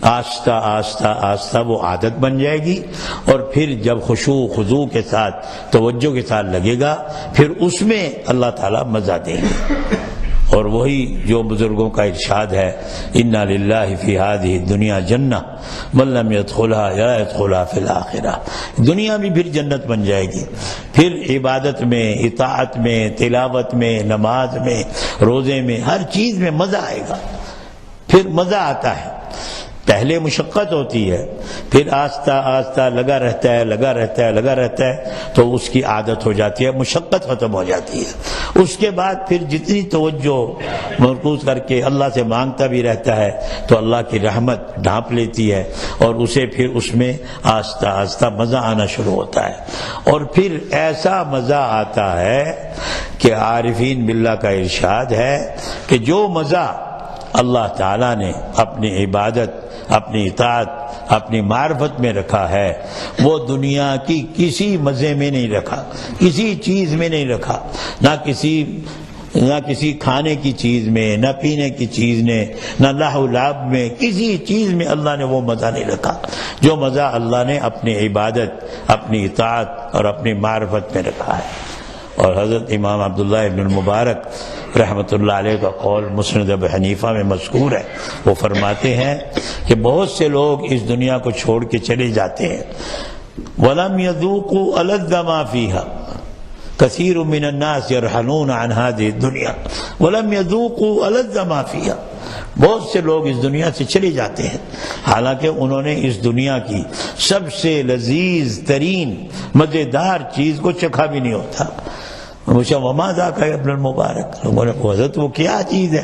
آہستہ آہستہ آہستہ وہ عادت بن جائے گی، اور پھر جب خشوع خضوع کے ساتھ، توجہ کے ساتھ لگے گا، پھر اس میں اللہ تعالیٰ مزہ دیں گے. اور وہی جو بزرگوں کا ارشاد ہے، انا للہ فی ہذہ الدنیا جنہ من لم یدخلھا لا یدخلھا فی الآخرہ. دنیا بھی پھر جنت بن جائے گی. پھر عبادت میں، اطاعت میں، تلاوت میں، نماز میں، روزے میں، ہر چیز میں مزہ آئے گا. پھر مزہ آتا ہے. پہلے مشقت ہوتی ہے، پھر آہستہ آہستہ لگا رہتا ہے تو اس کی عادت ہو جاتی ہے، مشقت ختم ہو جاتی ہے۔ اس کے بعد پھر جتنی توجہ مرکوز کر کے اللہ سے مانگتا بھی رہتا ہے تو اللہ کی رحمت ڈھانپ لیتی ہے، اور اسے پھر اس میں آہستہ آہستہ مزہ آنا شروع ہوتا ہے، اور پھر ایسا مزہ آتا ہے کہ عارفین باللہ کا ارشاد ہے کہ جو مزہ اللہ تعالیٰ نے اپنی عبادت، اپنی اطاعت، اپنی معرفت میں رکھا ہے وہ دنیا کی کسی مزے میں نہیں رکھا، کسی چیز میں نہیں رکھا، نہ کسی کھانے کی چیز میں، نہ پینے کی چیز میں، نہ لہو لعب میں، کسی چیز میں اللہ نے وہ مزہ نہیں رکھا جو مزہ اللہ نے اپنی عبادت، اپنی اطاعت اور اپنی معرفت میں رکھا ہے۔ اور حضرت امام عبداللہ ابن المبارک رحمۃ اللہ علیہ کا قول مسند ابو حنیفہ میں مذکور ہے، وہ فرماتے ہیں کہ بہت سے لوگ اس دنیا کو چھوڑ کے چلے جاتے ہیں، وَلَمْ يَذُوقُوا أَلَذَّ مَا فِيهَا كَثِيرٌ مِّنَ النَّاسِ يَرْحَلُونَ عَنْ هَذِهِ الدُّنْيَا وَلَمْ يَذُوقُوا أَلَذَّ مَا فِيهَا۔ بہت سے لوگ اس دنیا سے چلے جاتے ہیں حالانکہ انہوں نے اس دنیا کی سب سے لذیذ ترین مزیدار چیز کو چکھا بھی نہیں ہوتا۔ پوچھا وما ذاک ابن المبارک، لوگوں نے کہا حضرت وہ کیا چیز ہے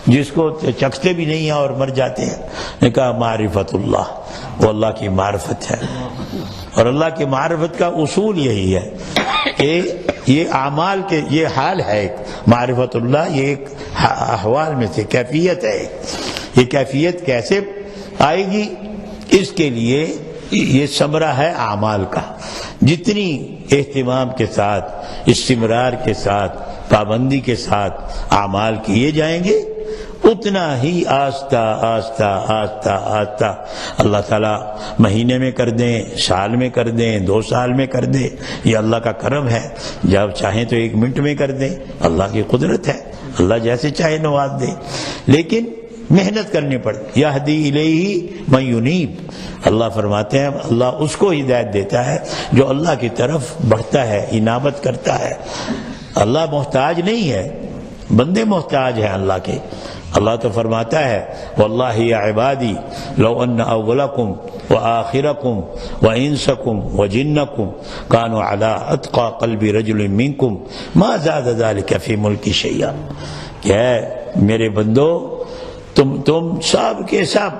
جس کو چکھتے بھی نہیں ہیں اور مر جاتے ہیں؟ نے کہا معرفت اللہ، وہ اللہ کی معرفت ہے، اور اللہ کی معرفت کا اصول یہی ہے کہ یہ اعمال کے یہ حال ہے، معرفت اللہ یہ ایک احوال میں سے کیفیت ہے۔ یہ کیفیت کیسے آئے گی؟ اس کے لیے یہ ثمرہ ہے اعمال کا، جتنی اہتمام کے ساتھ، استمرار کے ساتھ، پابندی کے ساتھ اعمال کیے جائیں گے اتنا ہی آہستہ آہستہ آہستہ آہستہ اللہ تعالیٰ مہینے میں کر دیں، سال میں کر دیں، 2 سال میں کر دیں، یہ اللہ کا کرم ہے۔ جب چاہیں تو 1 منٹ میں کر دیں، اللہ کی قدرت ہے، اللہ جیسے چاہے نواز دے، لیکن محنت کرنی پڑتی۔ یہدی الیہ من ینیب، اللہ فرماتے ہیں اللہ اس کو ہدایت دیتا ہے جو اللہ کی طرف بڑھتا ہے، انابت کرتا ہے۔ اللہ محتاج نہیں ہے، بندے محتاج ہیں اللہ کے۔ اللہ تو فرماتا ہے واللہ یا عبادی لو ان اولکم وآخرکم وانسکم وجنکم کانوا علی اتقى قلب رجل منکم ما زاد ذلک فی ملکی شیئا، کہ ہے میرے بندو تم سب کے سب،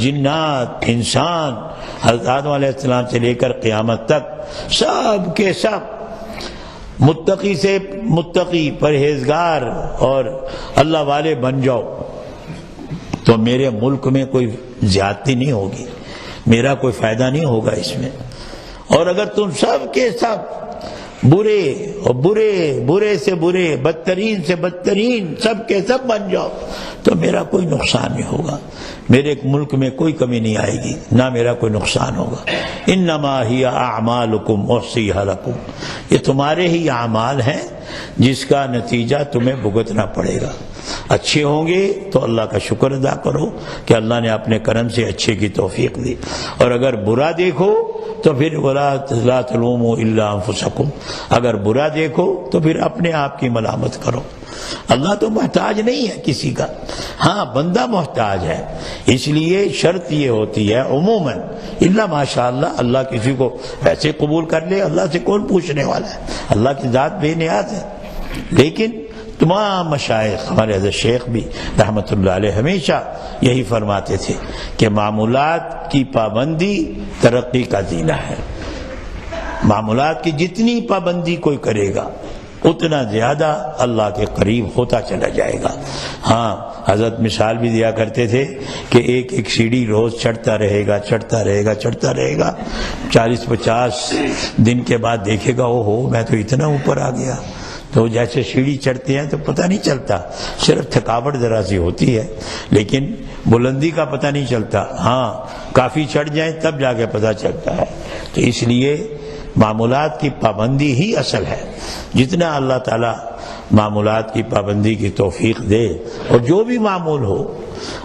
جنات، انسان، حضرت آدم علیہ السلام سے لے کر قیامت تک سب کے سب متقی سے متقی، پرہیزگار اور اللہ والے بن جاؤ تو میرے ملک میں کوئی زیادتی نہیں ہوگی، میرا کوئی فائدہ نہیں ہوگا اس میں۔ اور اگر تم سب کے سب برے اور برے سے برے، بدترین سے بدترین سب کے سب بن جاؤ تو میرا کوئی نقصان نہیں ہوگا، میرے ملک میں کوئی کمی نہیں آئے گی، نہ میرا کوئی نقصان ہوگا۔ انما ہی اعمالکم احصیھا لکم، یہ تمہارے ہی اعمال ہیں جس کا نتیجہ تمہیں بھگتنا پڑے گا۔ اچھے ہوں گے تو اللہ کا شکر ادا کرو کہ اللہ نے اپنے کرم سے اچھے کی توفیق دی، اور اگر برا دیکھو تو پھر لا تلوموا الا انفسکم، اگر برا دیکھو تو پھر اپنے آپ کی ملامت کرو۔ اللہ تو محتاج نہیں ہے کسی کا، ہاں بندہ محتاج ہے، اس لیے شرط یہ ہوتی ہے عموماً الا ماشاء اللہ، اللہ کسی کو ویسے قبول کر لے، اللہ سے کون پوچھنے والا ہے، اللہ کی ذات بے نیاز ہے۔ لیکن تمام مشائخ، ہمارے حضرت شیخ بھی رحمۃ اللہ علیہ ہمیشہ یہی فرماتے تھے کہ معمولات کی پابندی ترقی کا زینہ ہے، معمولات کی جتنی پابندی کوئی کرے گا اتنا زیادہ اللہ کے قریب ہوتا چلا جائے گا۔ ہاں حضرت مثال بھی دیا کرتے تھے کہ ایک ایک سیڑھی روز چڑھتا رہے گا 40-50 دن کے بعد دیکھے گا اوہو میں تو اتنا اوپر آ گیا۔ تو جیسے سیڑھی چڑھتے ہیں تو پتہ نہیں چلتا، صرف تھکاوٹ ذرا سی ہوتی ہے لیکن بلندی کا پتہ نہیں چلتا، ہاں کافی چڑھ جائیں تب جا کے پتہ چلتا ہے۔ تو اس لیے معمولات کی پابندی ہی اصل ہے، جتنا اللہ تعالیٰ معمولات کی پابندی کی توفیق دے، اور جو بھی معمول ہو،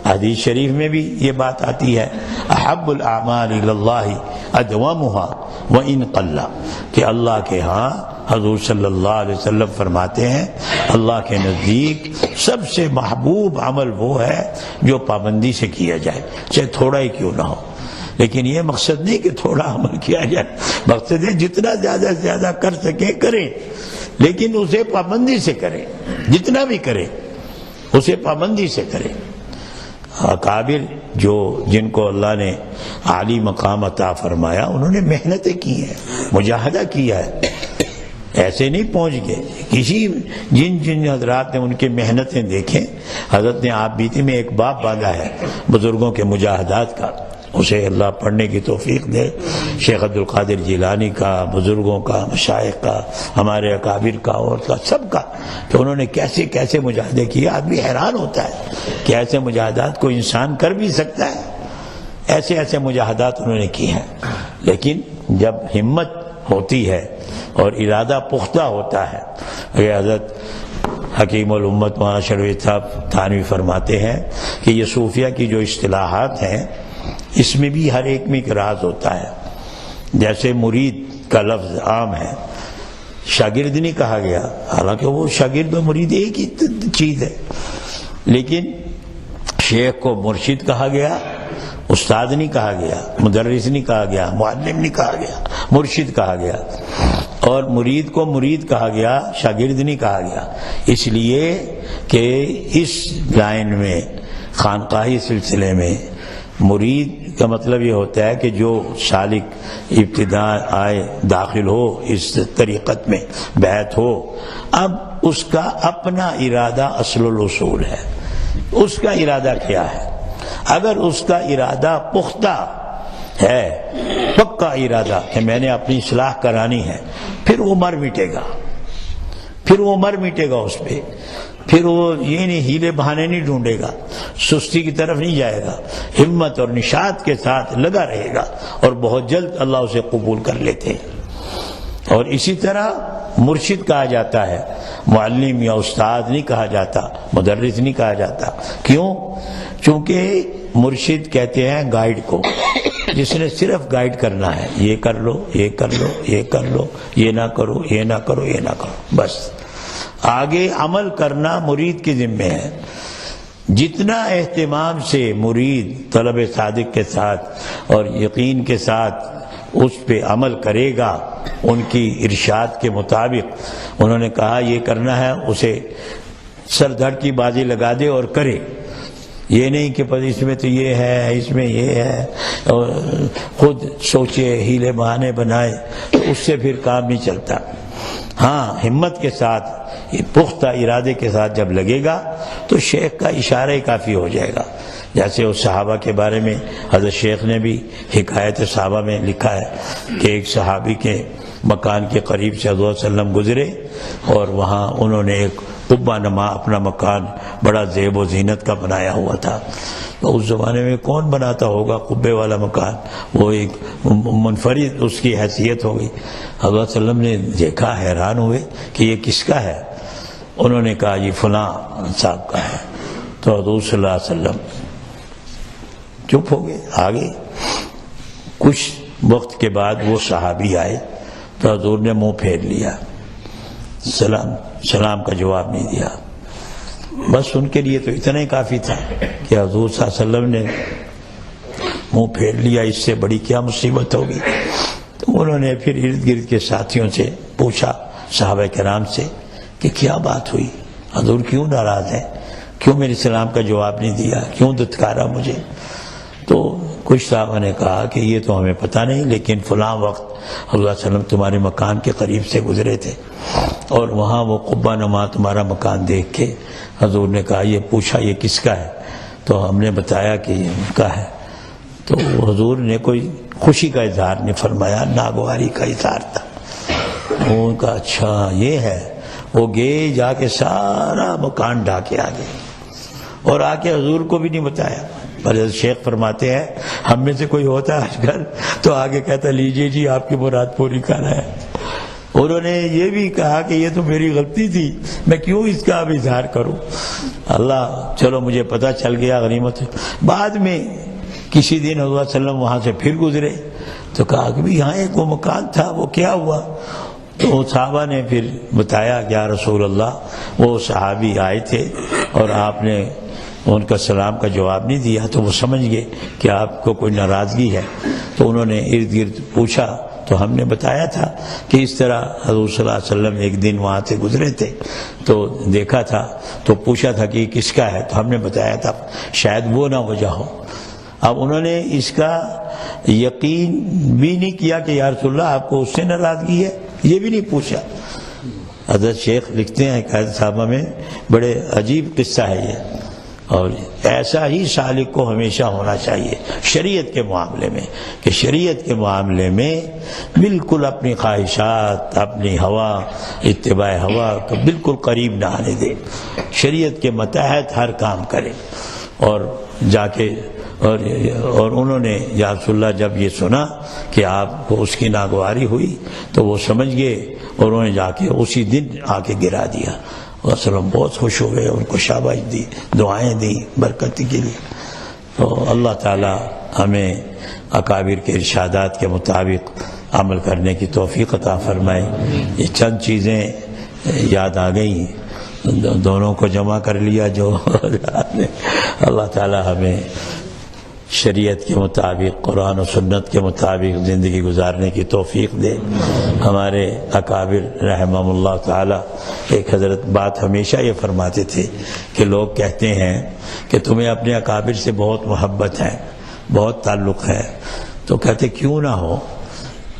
حدیث شریف میں بھی یہ بات آتی ہے احب الاعمال الی اللہ ادومها وان قل، کہ اللہ کے ہاں حضور صلی اللہ علیہ وسلم فرماتے ہیں اللہ کے نزدیک سب سے محبوب عمل وہ ہے جو پابندی سے کیا جائے، چاہے تھوڑا ہی کیوں نہ ہو۔ لیکن یہ مقصد نہیں کہ تھوڑا عمل کیا جائے، مقصد ہے جتنا زیادہ سے زیادہ کر سکیں کریں، لیکن اسے پابندی سے کریں، جتنا بھی کریں اسے پابندی سے کریں۔ اکابر جن کو اللہ نے عالی مقام عطا فرمایا، انہوں نے محنتیں کی ہیں، مجاہدہ کیا ہے، ایسے نہیں پہنچ گئے۔ جن حضرات نے ان کی محنتیں دیکھیں، حضرت نے آپ بیتی میں ایک باب باندھا ہے بزرگوں کے مجاہدات کا، اسے اللہ پڑھنے کی توفیق دے، شیخ عبد القادر جیلانی کا، بزرگوں کا، مشائخ کا، ہمارے اکابر کا اور کا سب کا، کہ انہوں نے کیسے کیسے مجاہدے کیے۔ آدمی حیران ہوتا ہے کہ ایسے مجاہدات کو انسان کر بھی سکتا ہے، ایسے ایسے مجاہدات انہوں نے کیے ہیں۔ لیکن جب ہمت ہوتی ہے اور ارادہ پختہ ہوتا ہے، یہ حضرت حکیم الامت مولانا شریف صاحب تھانوی فرماتے ہیں کہ یہ صوفیہ کی جو اصطلاحات ہیں اس میں بھی ہر ایک میں ایک راز ہوتا ہے۔ جیسے مرید کا لفظ عام ہے، شاگرد نہیں کہا گیا، حالانکہ وہ شاگرد و مرید ایک ہی چیز ہے، لیکن شیخ کو مرشد کہا گیا، استاد نہیں کہا گیا، مدرس نہیں کہا گیا، معلم نہیں کہا گیا، مرشد کہا گیا، اور مرید کو مرید کہا گیا، شاگرد نہیں کہا گیا، اس لیے کہ اس لائن میں خانقاہی سلسلے میں مرید کا مطلب یہ ہوتا ہے کہ جو سالک ابتدا آئے، داخل ہو اس طریقت میں، بیعت ہو، اب اس کا اپنا ارادہ اصل الاصول ہے، اس کا ارادہ کیا ہے۔ اگر اس کا ارادہ پختہ ہے، پکا ارادہ کہ میں نے اپنی اصلاح کرانی ہے، پھر وہ مر مٹے گا، اس پہ، پھر وہ یہ نہیں ہیلے بہانے نہیں ڈھونڈے گا، سستی کی طرف نہیں جائے گا، ہمت اور نشاط کے ساتھ لگا رہے گا، اور بہت جلد اللہ اسے قبول کر لیتے ہیں۔ اور اسی طرح مرشد کہا جاتا ہے، معلم یا استاد نہیں کہا جاتا، مدرس نہیں کہا جاتا۔ کیوں؟ چونکہ مرشد کہتے ہیں گائیڈ کو، جس نے صرف گائیڈ کرنا ہے، یہ کر لو، یہ کر لو، یہ کر لو، یہ نہ کرو، یہ نہ کرو، یہ نہ کرو، بس۔ آگے عمل کرنا مرید کے ذمہ ہے۔ جتنا اہتمام سے مرید طلب صادق کے ساتھ اور یقین کے ساتھ اس پہ عمل کرے گا، ان کی ارشاد کے مطابق، انہوں نے کہا یہ کرنا ہے، اسے سر دھڑ کی بازی لگا دے اور کرے، یہ نہیں کہ اس میں تو یہ ہے، اس میں یہ ہے، اور خود سوچے، ہیلے بہانے بنائے، تو اس سے پھر کام نہیں چلتا۔ ہاں، ہمت کے ساتھ، پختہ ارادے کے ساتھ جب لگے گا تو شیخ کا اشارہ ہی کافی ہو جائے گا۔ جیسے اس صحابہ کے بارے میں حضرت شیخ نے بھی حکایت صحابہ میں لکھا ہے کہ ایک صحابی کے مکان کے قریب سے حضور صلی اللہ علیہ وسلم گزرے، اور وہاں انہوں نے ایک قبہ نما اپنا مکان بڑا زیب و زینت کا بنایا ہوا تھا۔ تو اس زمانے میں کون بناتا ہوگا قبے والا مکان، وہ ایک منفرد اس کی حیثیت ہوگی۔ حضرت صلی اللہ علیہ وسلم نے دیکھا، حیران ہوئے کہ یہ کس کا ہے؟ انہوں نے کہا یہ فلاں صاحب کا ہے۔ تو حضور صلی اللہ علیہ وسلم چپ ہو گئے، آگے۔ کچھ وقت کے بعد وہ صحابی آئے تو حضور نے منہ پھیر لیا، سلام کا جواب نہیں دیا۔ بس ان کے لیے تو اتنا ہی کافی تھا کہ حضور صلی اللہ علیہ وسلم نے منہ پھیر لیا، اس سے بڑی کیا مصیبت ہوگی۔ تو انہوں نے پھر ارد گرد کے ساتھیوں سے پوچھا، صحابہ کرام سے، کہ کیا بات ہوئی، حضور کیوں ناراض ہیں، کیوں میرے سلام کا جواب نہیں دیا، کیوں دتکارا مجھے؟ تو کچھ صحابہ نے کہا کہ یہ تو ہمیں پتہ نہیں، لیکن فلاں وقت حضور صلی اللہ علیہ وسلم تمہارے مکان کے قریب سے گزرے تھے، اور وہاں وہ قبہ نما تمہارا مکان دیکھ کے حضور نے کہا، یہ پوچھا یہ کس کا ہے؟ تو ہم نے بتایا کہ یہ ان کا ہے۔ تو حضور نے کوئی خوشی کا اظہار نہیں فرمایا، ناگواری کا اظہار تھا۔ ان کا اچھا یہ ہے۔ وہ گئے، جا کے سارا مکان ڈھا کے آ گئے، اور آ کے حضور کو بھی نہیں بتایا۔ پر شیخ فرماتے ہیں ہم میں سے کوئی ہوتا ہے آج کل تو آگے کہتا لیجئے جی آپ کی مراد پوری کر رہا ہے۔ انہوں نے یہ بھی کہا کہ یہ تو میری غلطی تھی، میں کیوں اس کا اب اظہار کروں، اللہ چلو مجھے پتہ چل گیا، غنیمت۔ بعد میں کسی دن حضور صلی اللہ علیہ وسلم وہاں سے پھر گزرے تو کہا کہ یہاں ایک وہ مکان تھا، وہ کیا ہوا؟ تو صحابہ نے پھر بتایا کہ یا رسول اللہ وہ صحابی آئے تھے اور آپ نے ان کا سلام کا جواب نہیں دیا، تو وہ سمجھ گئے کہ آپ کو کوئی ناراضگی ہے، تو انہوں نے ارد گرد پوچھا، تو ہم نے بتایا تھا کہ اس طرح حضور صلی اللہ علیہ وسلم ایک دن وہاں سے گزرے تھے تو دیکھا تھا، تو پوچھا تھا کہ یہ کس کا ہے، تو ہم نے بتایا تھا شاید وہ نہ وجہ ہو۔ اب انہوں نے اس کا یقین بھی نہیں کیا کہ یا رسول اللہ آپ کو اس سے ناراضگی ہے، یہ بھی نہیں پوچھا۔ حضرت شیخ لکھتے ہیں قائد صاحبہ میں، بڑے عجیب قصہ ہے یہ، اور ایسا ہی سالک کو ہمیشہ ہونا چاہیے شریعت کے معاملے میں، کہ شریعت کے معاملے میں بالکل اپنی خواہشات، اپنی ہوا، اتباع ہوا کو بالکل قریب نہ آنے دے، شریعت کے متحد ہر کام کرے۔ اور جا کے اور انہوں نے یا رسول اللہ جب یہ سنا کہ آپ کو اس کی ناگواری ہوئی تو وہ سمجھ گئے، اور انہوں نے جا کے اسی دن آ کے گرا دیا، اور وسلم بہت خوش ہو گئے، ان کو شاباش دی، دعائیں دی برکت کے لیے۔ تو اللہ تعالی ہمیں اکابر کے ارشادات کے مطابق عمل کرنے کی توفیق عطا فرمائے۔ یہ چند چیزیں یاد آ گئیں، دونوں کو جمع کر لیا جو اللہ تعالی ہمیں شریعت کے مطابق، قرآن و سنت کے مطابق زندگی گزارنے کی توفیق دے۔ ہمارے اکابر رحمہم اللہ تعالی ایک حضرت بات ہمیشہ یہ فرماتے تھے کہ لوگ کہتے ہیں کہ تمہیں اپنے اکابر سے بہت محبت ہے، بہت تعلق ہے، تو کہتے کیوں نہ ہو،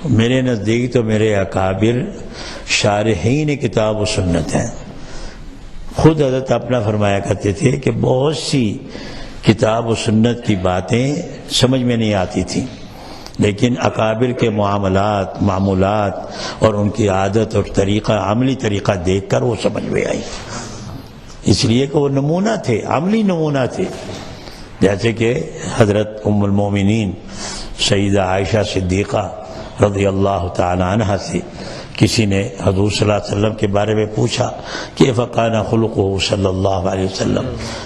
میرے نزدیک تو میرے اکابر شارحین کتاب و سنت ہیں۔ خود حضرت اپنا فرمایا کرتے تھے کہ بہت سی کتاب و سنت کی باتیں سمجھ میں نہیں آتی تھیں، لیکن اکابر کے معمولات اور ان کی عادت اور طریقہ، عملی طریقہ دیکھ کر وہ سمجھ میں آئی، اس لیے کہ وہ نمونہ تھے، عملی نمونہ تھے۔ جیسے کہ حضرت ام المومنین سیدہ عائشہ صدیقہ رضی اللہ تعالی عنہ سے کسی نے حضور صلی اللہ علیہ وسلم کے بارے میں پوچھا کہ فکان خلقہ صلی اللہ علیہ وسلم،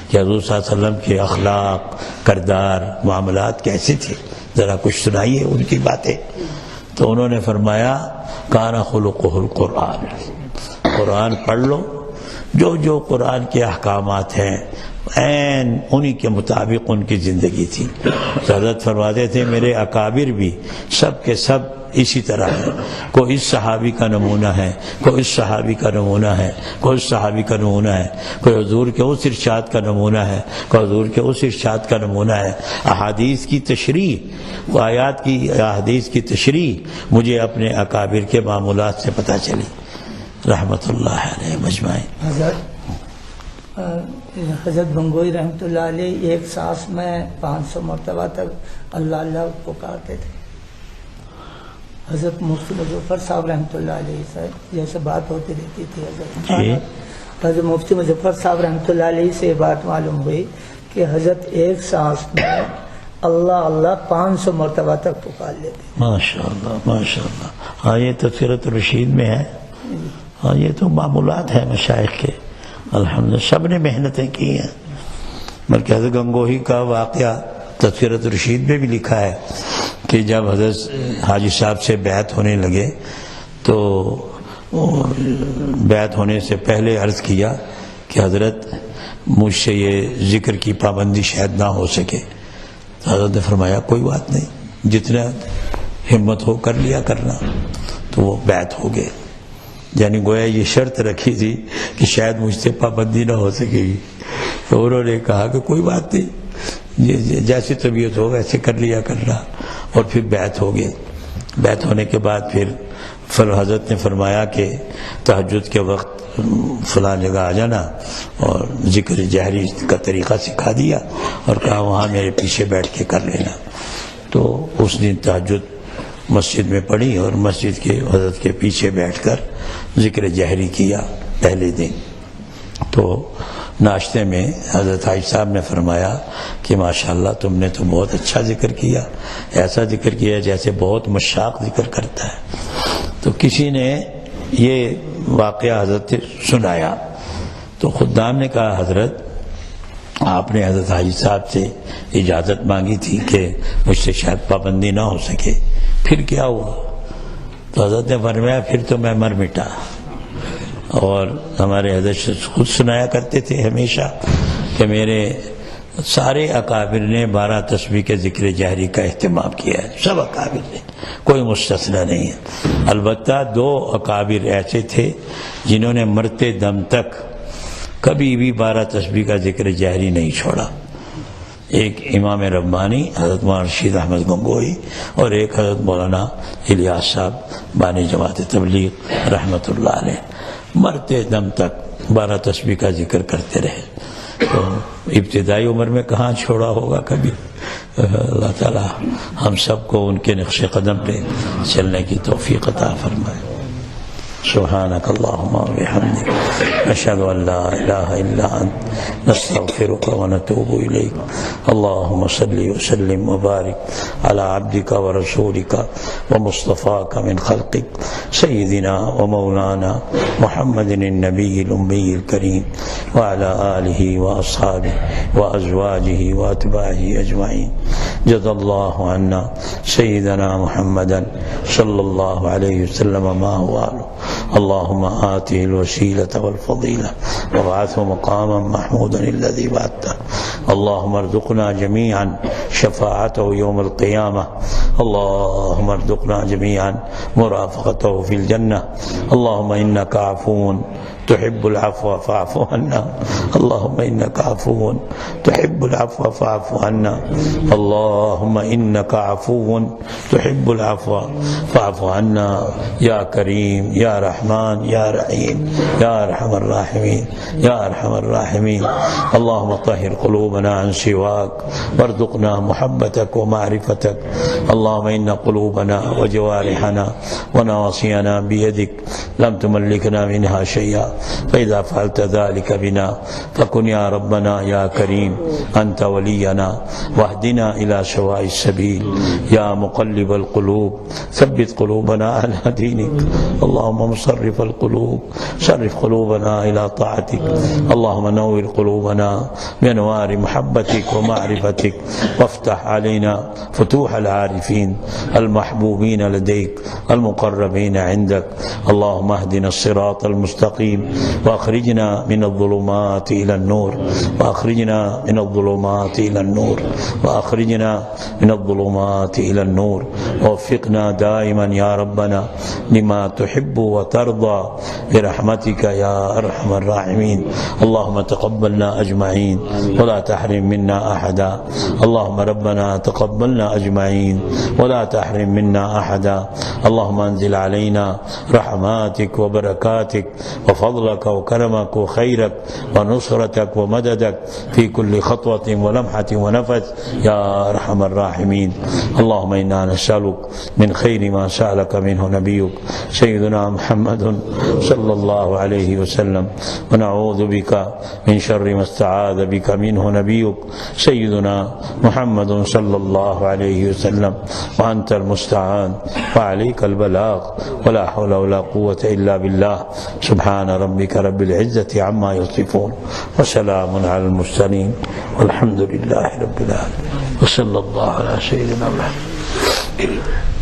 کہ حضور صلی اللہ علیہ وسلم کے اخلاق، کردار، معاملات کیسے تھے، ذرا کچھ سنائیے ان کی باتیں۔ تو انہوں نے فرمایا کان خلقہ القرآن، قرآن پڑھ لو، جو جو قرآن کے احکامات ہیں عین انہی کے مطابق ان کی زندگی تھی۔ حضرت فرماتے تھے میرے اکابر بھی سب کے سب اسی طرح ہے، کوئی اس صحابی کا نمونہ ہے، کوئی اس صحابی کا نمونہ ہے، کوئی اس صحابی کا نمونہ ہے، کوئی حضور کے اس ارشاد کا نمونہ ہے، کوئی حضور کے اس ارشاد کا نمونہ ہے۔ احادیث کی تشریح، آیات کی احادیث کی تشریح مجھے اپنے اکابر کے معمولات سے پتہ چلی، رحمت اللہ علیہ مجمعین۔ حضرت گنگوئی رحمۃ اللہ علیہ ایک سانس میں 500 مرتبہ تک اللہ اللہ پکارتے تھے۔ حضرت مفتی مظفر صاحب رحمۃ اللہ علیہ سے جیسے بات ہوتی رہتی تھی، حضرت مفتی مظفر صاحب رحمۃ اللہ علیہ سے یہ بات معلوم ہوئی کہ حضرت ایک سانس میں اللہ اللہ 500 مرتبہ تک پکار لیتے۔ ماشاءاللہ ماشاءاللہ۔ ہاں یہ تذکرۃ الرشید میں ہے، ہاں یہ تو معمولات ہیں مشائخ کے، الحمدللہ سب نے محنتیں کی ہیں۔ بلکہ حضرت گنگوہی کا واقعہ تذکرۃ الرشید میں بھی لکھا ہے کہ جب حضرت حاجی صاحب سے بیعت ہونے لگے تو بیعت ہونے سے پہلے عرض کیا کہ حضرت مجھ سے یہ ذکر کی پابندی شاید نہ ہو سکے، تو حضرت نے فرمایا کوئی بات نہیں، جتنا ہمت ہو کر لیا کرنا، تو وہ بیعت ہو گئے۔ یعنی گویا یہ شرط رکھی تھی کہ شاید مجھ سے پابندی نہ ہو سکے گی، تو انہوں نے کہا کہ کوئی بات نہیں، جیسی طبیعت ہو ویسے کر لیا کرنا، اور پھر بیعت ہو گئے۔ بیعت ہونے کے بعد پھر حضرت نے فرمایا کہ تہجد کے وقت فلاں جگہ آ جانا، اور ذکر جہری کا طریقہ سکھا دیا اور کہا وہاں میرے پیچھے بیٹھ کے کر لینا۔ تو اس دن تہجد مسجد میں پڑھی اور مسجد کے حضرت کے پیچھے بیٹھ کر ذکر جہری کیا پہلے دن۔ تو ناشتے میں حضرت حاجی صاحب نے فرمایا کہ ماشاءاللہ تم نے تو بہت اچھا ذکر کیا، ایسا ذکر کیا جیسے بہت مشاق ذکر کرتا ہے۔ تو کسی نے یہ واقعہ حضرت سنایا تو خدام نے کہا حضرت آپ نے حضرت حاجی صاحب سے اجازت مانگی تھی کہ مجھ سے شاید پابندی نہ ہو سکے، پھر کیا ہوا؟ تو حضرت نے فرمایا پھر تو میں مر مٹا. اور ہمارے حضرت خود سنایا کرتے تھے ہمیشہ کہ میرے سارے اکابر نے 12 تسبیح کے ذکر جہری کا اہتمام کیا ہے، سب اکابر نے، کوئی مستثنی نہیں ہے. البتہ 2 اکابر ایسے تھے جنہوں نے مرتے دم تک کبھی بھی 12 تسبیح کا ذکر جہری نہیں چھوڑا. ایک امام ربانی حضرت مولانا رشید احمد گنگوئی اور ایک حضرت مولانا الیاس صاحب بانی جماعت تبلیغ رحمۃ اللہ علیہ، مرتے دم تک 12 تسبیح کا ذکر کرتے رہے. تو ابتدائی عمر میں کہاں چھوڑا ہوگا کبھی. اللہ تعالی ہم سب کو ان کے نقش قدم پہ چلنے کی توفیق عطا فرمائے. سبحانك اللهم وبحمدك نشهد ان لا اله الا انت نستغفرك ونتوب اليك. اللهم صل وسلم وبارك على عبدك ورسولك ومصطفاك من خلقك سيدنا ومولانا محمد النبي الأمي الكريم وعلى آله وأصحابه وأزواجه وأتباعه أجمعين. جزا الله عنا سيدنا محمدا صلى الله عليه وسلم ما هو أهله. اللهم آته الوسيلة والفضيلة وابعثه مقاما محمودا الذي وعدته. اللهم ارزقنا جميعا شفاعته يوم القيامة. اللهم ارزقنا جميعا مرافقته في الجنة. اللهم إنك عفو تحب العفو فاعف عنا. اللهم إنك عفو تحب العفو فاعف عنا. اللهم إنك عفو تحب العفو فاعف عنا يا كريم يا رحمن يا رحيم يا أرحم الراحمين يا أرحم الراحمين. اللهم طهر قلوبنا عن سواك وارزقنا محبتك ومعرفتك. اللهم إن قلوبنا وجوارحنا ونواصينا بيدك لم تملكنا منها شيئا، فإذا فعلت ذلك بنا فكن يا ربنا يا كريم أنت ولينا واهدنا إلى سواء السبيل. يا مقلب القلوب ثبت قلوبنا على دينك. اللهم مصرف القلوب صرف قلوبنا إلى طاعتك. اللهم نور قلوبنا بأنوار محبتك ومعرفتك وافتح علينا فتوح العارفين المحبوبين لديك المقربين عندك. اللهم اهدنا الصراط المستقيم واخرجنا من الظلمات إلى النور واخرجنا من الظلمات إلى النور واخرجنا من الظلمات إلى النور. ووفقنا دائما يا ربنا لما تحب وترضى برحمتك يا أرحم الراحمين. اللهم تقبلنا أجمعين ولا تحرم منا أحدا. اللهم ربنا تقبلنا أجمعين ولا تحرم منا أحدا. اللهم انزل علينا رحماتك وبركاتك وفضلك وكرمك وخيرك ونصرتك ومددك في كل خطوة ولمحة ونفس يا أرحم الراحمين. اللهم إنا نسألك من خير ما سألك منه نبيك سيدنا محمد صلى الله عليه وسلم، ونعوذ بك من شر ما استعاذ بك منه نبيك سيدنا محمد صلى الله عليه وسلم. وأنت المستعان وعليك البلاغ ولا حول ولا قوة إلا بالله. سبحان ربك رب العزة عما يصفون وسلام على المرسلين والحمد لله رب العالمين. وصلى الله على سيدنا محمد.